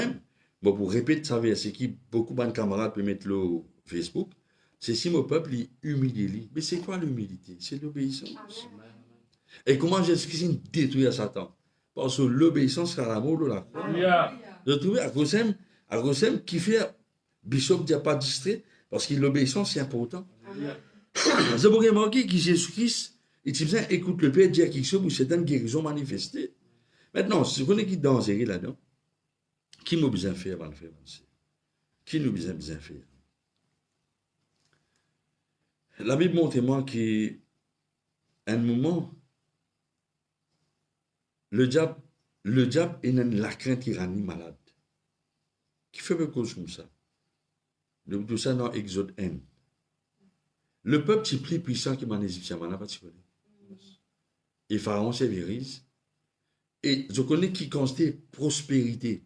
bon, pour répéter ça, c'est qui beaucoup de camarades peuvent mettre le Facebook, c'est si mon peuple est humilié. Mais c'est quoi l'humilité? C'est l'obéissance. Et comment Jésus-Christ détruit à Satan? Parce que l'obéissance à l'amour de la croix. Vous trouvez? À cause qui fait Bishop n'a pas distrait, parce que l'obéissance, c'est important. Vous avez remarqué que Jésus-Christ, il dit, écoute le Père dire quelque chose pour cette guérison manifestée. Maintenant, si vous connaissez qui est dangereux là-dedans, qui m'a besoin de faire avant de faire? Qui nous besoin de faire? La Bible montre-moi qu'à un moment, le diable est la crainte qui rend malade. Qui fait quelque chose comme ça? Tout ça dans Exode 1. Le peuple est plus puissant que les Égyptiens, on n'a pas de et Pharaon sévérise. Et je connais qui constate prospérité.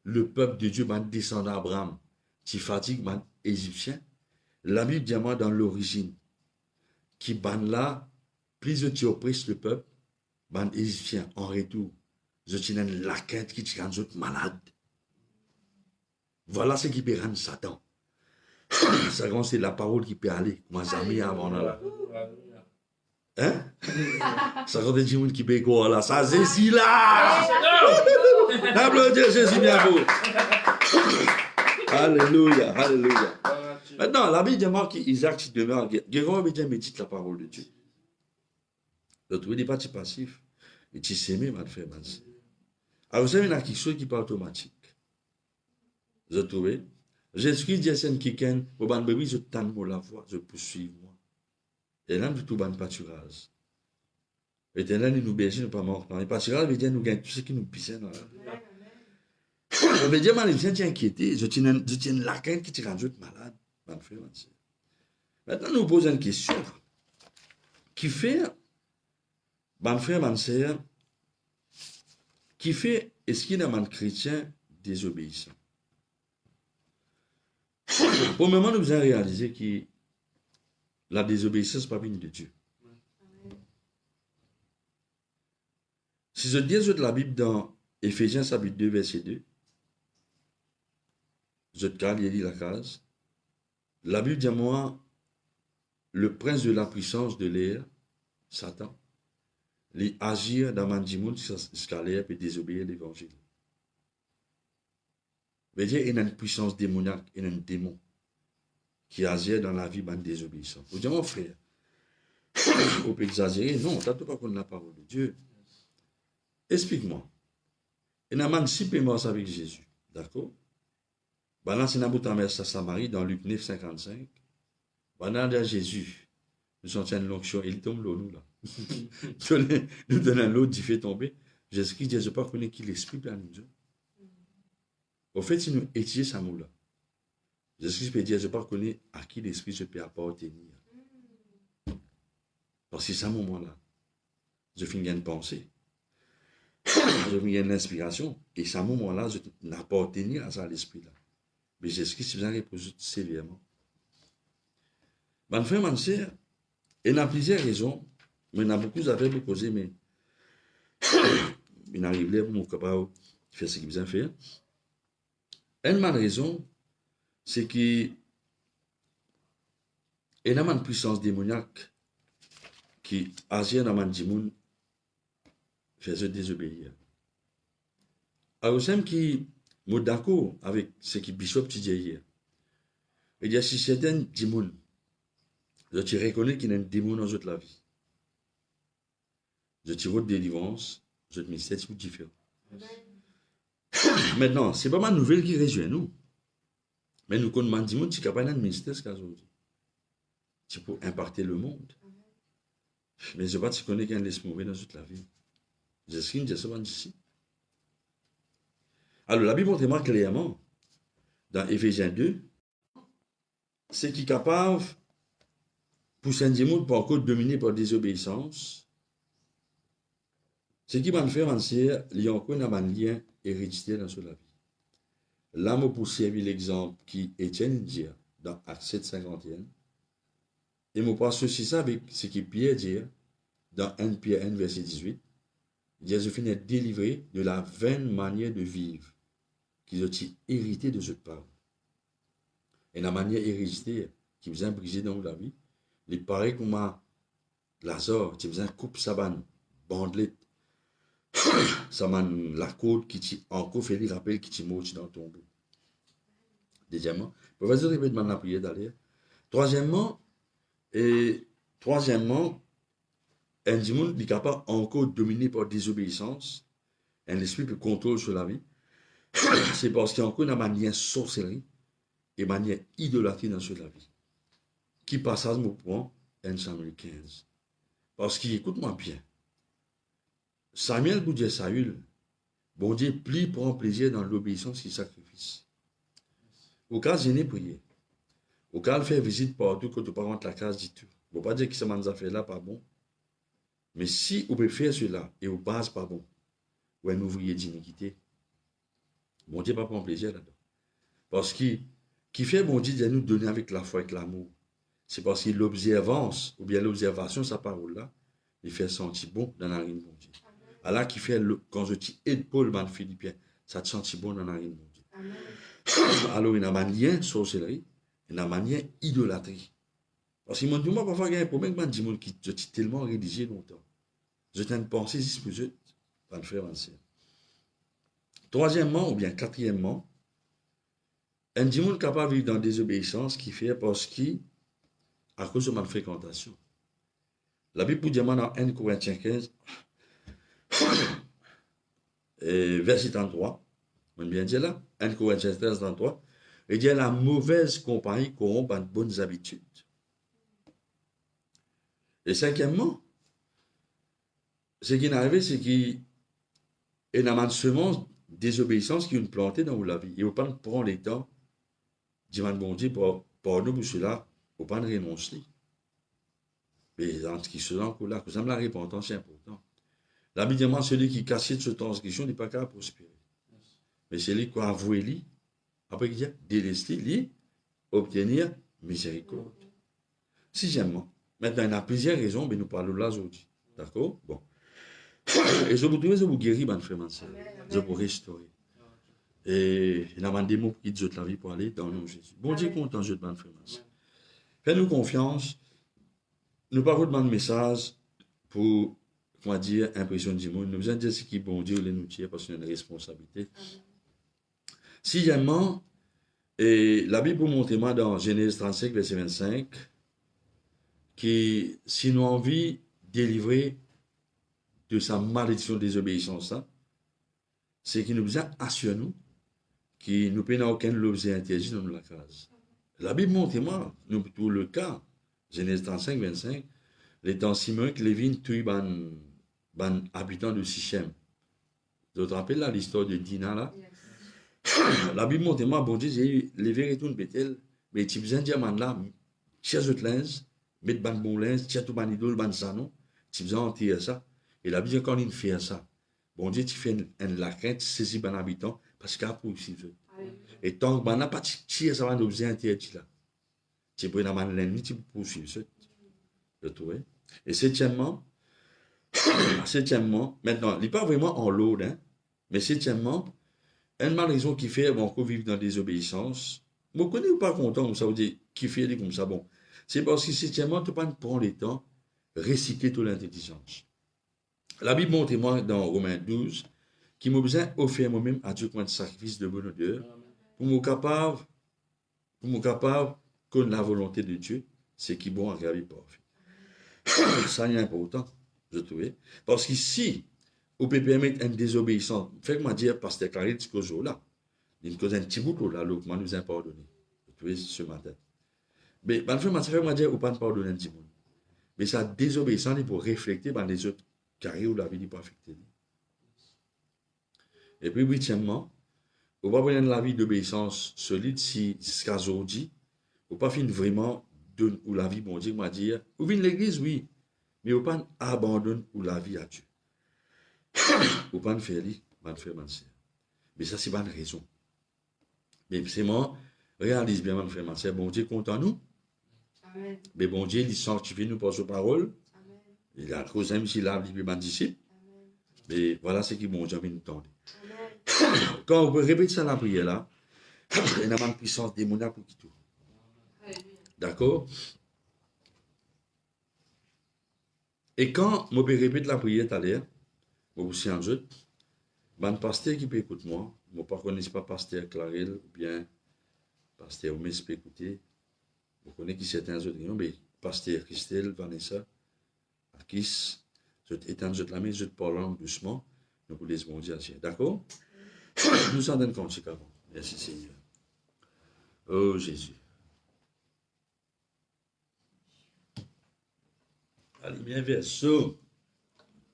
Le peuple de Dieu va descendre à Abraham, qui fatigue les Égyptiens. La Bible dit moi dans l'origine, qui ban là, plus de oppresse le peuple, ban Égyptiens en retour. Je tiens la quête qui te rend malade. Voilà ce qui peut rendre Satan. Ça, c'est la parole qui peut aller. Moi, jamais avant là. Hein? Ça, quand des gens qui peut quoi là? Ça, c'est si là! Applaudissez Jésus bien beau. Alléluia, alléluia. Maintenant, la Bible dit qu'Isaac se demeure en guerre. Guérin médite la parole de Dieu. Le trouver des parties passifs. Et tu sais même, mal faire, mal. Alors, vous avez une chose qui n'est pas automatique. Vous trouvez? Jésus-Christ dit à Saint quelqu'un, au ban bébé, je tente pour la voix, je poursuis moi. Et là, tout ban pâturage. Et là, nous berger, nous pas morts. Les pâturages veut dire nous gagnons tout ce qui nous pisse dans la vie. Je veux dire, je suis inquiété, je tiens la quinte qui te rend malade. Maintenant, nous posons une question. Qui fait, mon frère, ma sœur, qui fait, est-ce qu'il y a un chrétien désobéissant? Pour le moment, nous avons réalisé que la désobéissance n'est pas venue de Dieu. Si je dis de la Bible dans Éphésiens chapitre 2, verset 2, je te calme, il dit la case. La Bible dit à moi, le prince de la puissance de l'air, Satan, les agir dans Mandimoun jusqu'à l'air et désobéir l'évangile. Il y a une puissance démoniaque, il y a un démon qui agit dans la vie de désobéissant. Vous dites, mon frère, On peut exagérer. Non, tu n'as pas connaître la parole de Dieu. Explique-moi. Et n'a pas si paiement avec Jésus. D'accord? Ben là, c'est dans la Samarie, dans Luc 9, 55. Ben là, à Jésus, nous sommes une l'onction, il tombe l'eau, nous, là. Nous donnons l'eau, il fait tomber. Jésus-Christ dit, je ne sais pas connaître qui l'esprit plein de Dieu. Au fait, si nous étudions ça mot-là, Jésus-Christ peut dire, je ne sais pas connaître à qui l'esprit je peux appartenir. Parce que c'est à ce moment-là, je finis une pensée. Je finis une inspiration. Et c'est à ce moment-là, je n'appartenir à ça, l'esprit-là. Mais Jésus-Christ, vous en répondre sévèrement. Mon frère, mon sœur, il y a plusieurs raisons, mais il y a beaucoup d'affaires pour causer, mais il arrive là pour mon capable de faire ce qu'il besoin faire. Une bonne raison, c'est qu'il y a une puissance démoniaque qui agit dans le monde, fait désobéir. Alors, c'est qui est d'accord avec ce que Bishop dit hier. Il y a si certains démons, je te reconnais qu'il y a un démon dans toute la vie. Je te votre délivrance, je te mets 7 choses différents. Maintenant, ce n'est pas ma nouvelle qui réjouit nous. Mais nous connaissons des gens qui sont capables de ministère ce qu'aujourd'hui. C'est pour impacter le monde. Mais je ne sais pas si tu connais qu'un laisse mauvais dans toute la vie. Je suis ici. Alors, la Bible montre clairement, dans Éphésiens 2, c'est qui est capable, pour saint démon, pour encore dominer par désobéissance, ce qui va faire, il y a encore un lien héréditaire dans la vie. L'âme pour servir l'exemple qui Étienne dit dans Acte 7, 51. Et je passe aussi ça avec ce qui Pierre dit dans 1 Pierre 1, verset 18. Il dit, je finis délivré de la vaine manière de vivre qu'ils ont hérité de ce parole. Et la manière héréditaire qui vous a brisé dans la vie, il paraît comme Lazare, qui vous a coupé sa bandelette, ça m'a la côte qui t'y encore fait les rappels qui t'y mort dans le tombeau. Deuxièmement, vous pouvez répéter la prière d'aller. Troisièmement, un démon est capable encore de dominer par désobéissance. Un esprit peut contrôler sur la vie. C'est parce qu'il y a encore une manière sorcellerie et une manière idolâtrie dans la vie. Qui passe à ce point, 1 Samuel 15. Parce qu'il écoute-moi bien. Samuel vous dit Saül, bon Dieu plie prend plaisir dans l'obéissance et le sacrifice. Au cas où prier, au cas où faire visite partout quand tu pas rentrer la case du tout. Il ne faut pas dire que ce que fait là pas bon. Mais si vous pouvez faire cela et vous base pas bon, ou un ouvrier d'iniquité, bon Dieu pas prendre plaisir là-dedans. Parce que qui fait bon Dieu de nous donner avec la foi et l'amour, c'est parce que l'observance ou bien l'observation de sa parole là, il fait sentir bon dans la rime bon Dieu. Allah qui fait quand je dis aide Paul man Philippien, ça te sentit bon dans la rime bon Dieu. Alors il y a un lien sorcellerie, il y a un lien idolâtrie. Parce que moi parfois il y a un problème avec des gens qui je suis tellement rédigé longtemps. Je tiens de penser si je pas le faire ancien. Troisièmement ou bien quatrièmement, un démon capable de vivre dans la désobéissance qui fait parce qu'il à cause de ma fréquentation. La Bible dit dans 1 Corinthiens 15, verset 33, on bien dit là, 1 Corinthiens 13, 33, il dit la mauvaise compagnie corrompt de bonnes habitudes. Et cinquièmement, ce qui est arrivé, c'est qu'il y a une semence désobéissance qui est plantée dans la vie. Et on ne peut pas prendre les temps, dit bon Dieu, pour nous, pour cela, on ne peut pas renoncer. Mais en ce qui se là, que ça me la repentance, c'est important. La Bible dit, celui qui casse de cette transgression n'est pas capable de prospérer. Mais celui qui a avoué lui, après il dit, délester lui, obtenir miséricorde. Sixièmement, maintenant, il y a plusieurs raisons, mais nous parlons là aujourd'hui. D'accord? Bon. Et je vous trouve, je vous guéris, mon frère, mon soeur. Je vous restaurer. Et il y a des mots qui disent la vie pour aller dans le nom de Jésus. Bon Dieu, content, je demande, frère, mon soeur. Fais-nous confiance. Nous pas vous demander message pour, comment dire, impression du monde. Nous besoin de dire ce qui est bon Dieu, nous tire parce qu'on a une responsabilité. Sixièmement, et la Bible vous montre moi dans Genèse 35, verset 25, que si nous avons envie de délivrer de sa malédiction de désobéissance, c'est qu'il nous a assuré nous que nous n'avons aucun l'objet interdit dans la case. La Bible montre, moi, nous pour le cas, Genèse 35, 25, les temps Simon que Lévin tue ban habitants de Sichem. Vous vous rappelez là l'histoire de Dina là? La Bible montre, moi, bon Dieu, j'ai levé et tout Bethel, mais tu besoin de dire là, tiens autre linge, mettre ban bon linge, tiens tout ban idole, ban sanon, tu besoin en tirer ça. Et la Bible quand il fait ça, bon Dieu, tu fais la crainte, saisis ban habitant, parce qu'il y a poursuivre. Et tant que ban n'a pas tiré ça, ban objet interdit là. Tu prends la main l'ennemi, tu poursuivre ça. Je trouve. Et septièmement, maintenant, il n'est pas vraiment en l'eau, hein, mais septièmement, une raison qui fait qu'on vivre dans la désobéissance, vous connaissez ou pas content, ça veut dire, qui fait comme ça, bon, c'est parce que septièmement, tu ne prends pas le temps de réciter toute l'intelligence. La Bible montre, moi, dans Romains 12, qui m'a besoin offrir moi-même à Dieu comme un sacrifice de bonne odeur, pour me capable, que la volonté de Dieu, c'est qui bon à graver parfait. Ça est important, je trouve. Parce que si on peut permettre une désobéissance, faites-moi dire, pasteur Clarisse, ce jour-là, il y a un petit bout là, l'autre nous a pardonné. Vous trouvez ce matin. Mais, faites-moi dire, on ne peut pas pardonner un petit bout. Mais sa désobéissance, il faut réfléchir dans les autres carrés où la vie n'est pas affectée. Et puis, huitièmement, on va prendre la vie d'obéissance solide si ce qu'a dit, on ne pas finir vraiment ou la vie, bon Dieu, m'a dit, ou vient l'église, oui, mais on ne pas abandonner ou la vie à Dieu. Ou pas faire li, pas faire mentir. Mais ça, c'est pas une raison. Mais c'est moi, réalise bien, mon frère, ma soeur, bon Dieu content nous. Amen. Mais bon Dieu, il sanctifie nous par sa parole. Amen. Il a causé même s'il a livré mes disciples. Mais voilà ce qui bon Dieu vient nous tendre. Quand on peut répéter ça dans la prière là, il y a une puissance démoniaque pour qui tout. D'accord? Et quand je répète la prière tout à l'heure, je vous suis en jeu, un pasteur qui peut écouter moi, je ne connais pas pasteur Clarel ou bien pasteur Omes peut écouter, je connais qui certains autres, mais pasteur Christelle, Vanessa, Akis, je t'étends la main, je te parle doucement, nous vous laissons bon Dieu. D'accord? Nous en donnons compte, avant. Merci Seigneur. Oh Jésus. Allez, bien verso.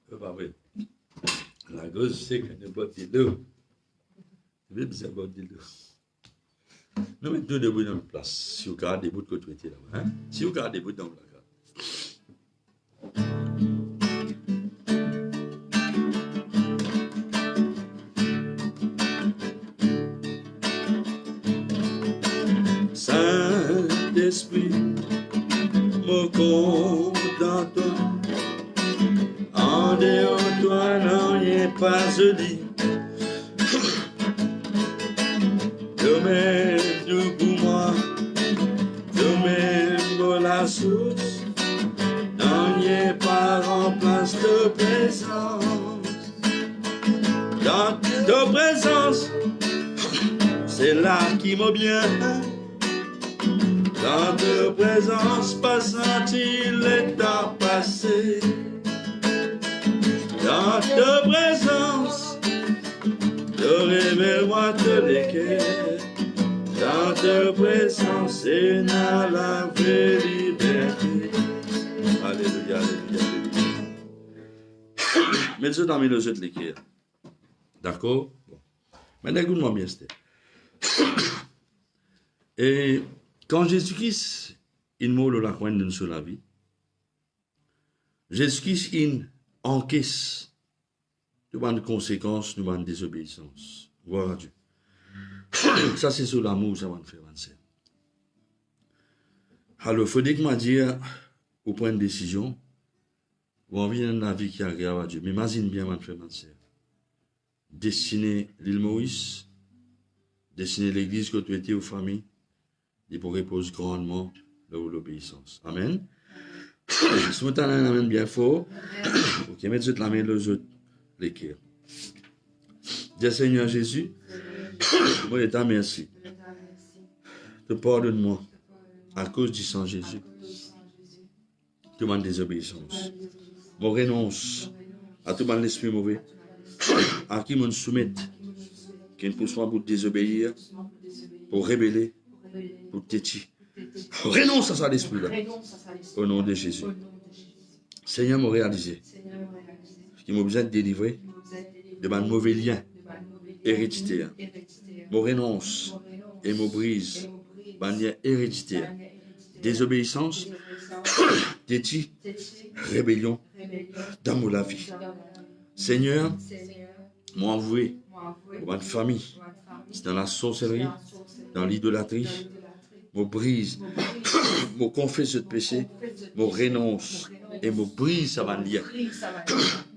Pas vrai. La gosse sait qu'on ne boit de l'eau. Je vais vous avoir de l'eau. Nous mettons deux debout dans la place. Si vous gardez des bouts de côté là-bas. Hein? Si vous gardez des bouts dans la place. Saint-Esprit, me content. En dehors de toi, non, il n'est pas joli. Domaine pour moi, domaine pour la source. Non, il n'est pas en place de présence. Dans ta présence, c'est là qui m'a bien. Dans ta présence, pas senti le temps passé. Dans ta présence, te révèle-moi te l'équerre. Dans ta présence, c'est dans la vraie liberté. Alléluia, alléluia, alléluia. Mettez dans le jeu de l'équerre. D'accord? Bon. Maintenant, écoute-moi bien, Steph. Et quand Jésus-Christ, il moule la coin d'une seule vie, Jésus-Christ, il encaisse de conséquences, de désobéissance. Gloire à Dieu. Ça, c'est sur l'amour, ça va me faire avancer. Alors, il faut que moi dire, ou prendre une décision, ou envie d'une vie qui est agréable à Dieu. Mais imagine bien, mon frère, ma soeur. Destiner l'île Maurice, destiner l'église que tu étais aux familles, et pour reposer grandement là où l'obéissance. Amen. Si vous avez un amen bien fort, ok, mettez la main les autres, l'équerre. Dis Seigneur Jésus, moi je te remercie. Te pardonne-moi à cause du sang Jésus. toute ma désobéissance. Je renonce à tout mon esprit mauvais, à qui me soumette, qui ne pousse pas pour désobéir, pour rébeller, pour têtir. Renonce à ça l'esprit-là. Au nom de Jésus. Seigneur, m'a réalisé. Qui m'a besoin de délivrer de mon mauvais lien héréditaire. Je renonce et me brise mon lien héréditaire. Désobéissance, têtis, rébellion dans mon la vie. Seigneur, m'a envoyé pour ma famille, c'est dans la sorcellerie, dans l'idolâtrie. Me brise, me confesse de péché, me renonce et me brise à ma lien.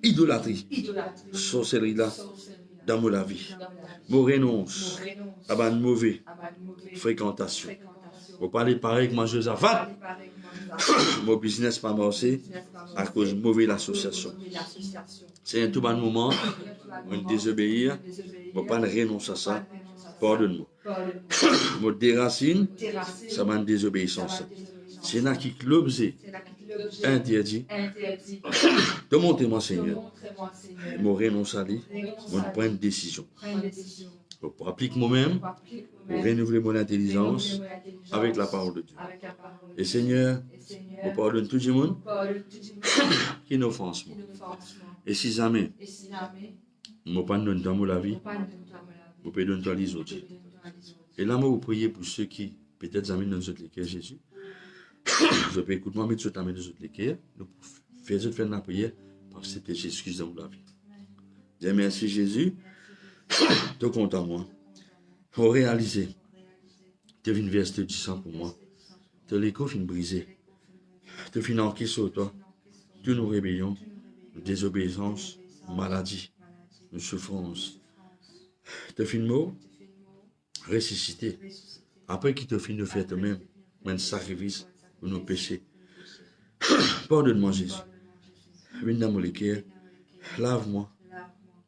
Idolâtrie, sorcellerie là, dans mon la vie. Me renonce à ma mauvaise fréquentation. Je parler pareil que ma Josaphat. Mon business pas marché à cause de mauvaise association. C'est un tout bon moment, on désobéir, je ne pas renoncer à ça. Pardonne-moi. Je déracine, ça m'a une désobéissance. C'est là qui l'objet interdit de monter mon Seigneur. Je renonce à lui, je prends une décision. Pour appliquer moi-même, pour renouveler mon intelligence avec la parole de Dieu. Et Seigneur, je pardonne tout le monde qui n'offense moi. Et si jamais, je ne pardonne pas dans la vie, je peux donner les autres. Et là, moi, vous priez pour ceux qui, peut-être, amènent dans autres lesquels Jésus. Je peux écouter moi, mettre sur ta main dans autres lesquels. Nous faisons faire la prière parce que c'était Jésus dans la vie. Dis merci Jésus. Tu comptes en moi. Pour réaliser. Tu viens verser du sang pour moi. Tu l'écho fin brisé. Tu finis enquête sur toi. Tu nous rébellions, désobéissance, maladie, nous souffrance. Tu finis mort, ressuscité. Après qu'il te finit de faire toi-même, un sacrifice pour nos péchés. Pardonne-moi Jésus. Viens dans mon cœur, lave-moi,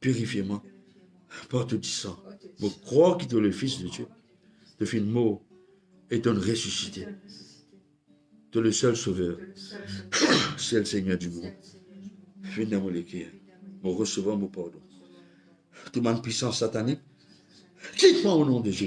purifie-moi, porte du sang. Je crois que tu es le Fils de Dieu. Tu finis mort et tu es ressuscité. Tu es le seul sauveur. C'est le Seigneur du monde. Viens dans mon cœur, je recevons mon pardon. Toute ma puissance satanique, quitte-moi au nom de Jésus.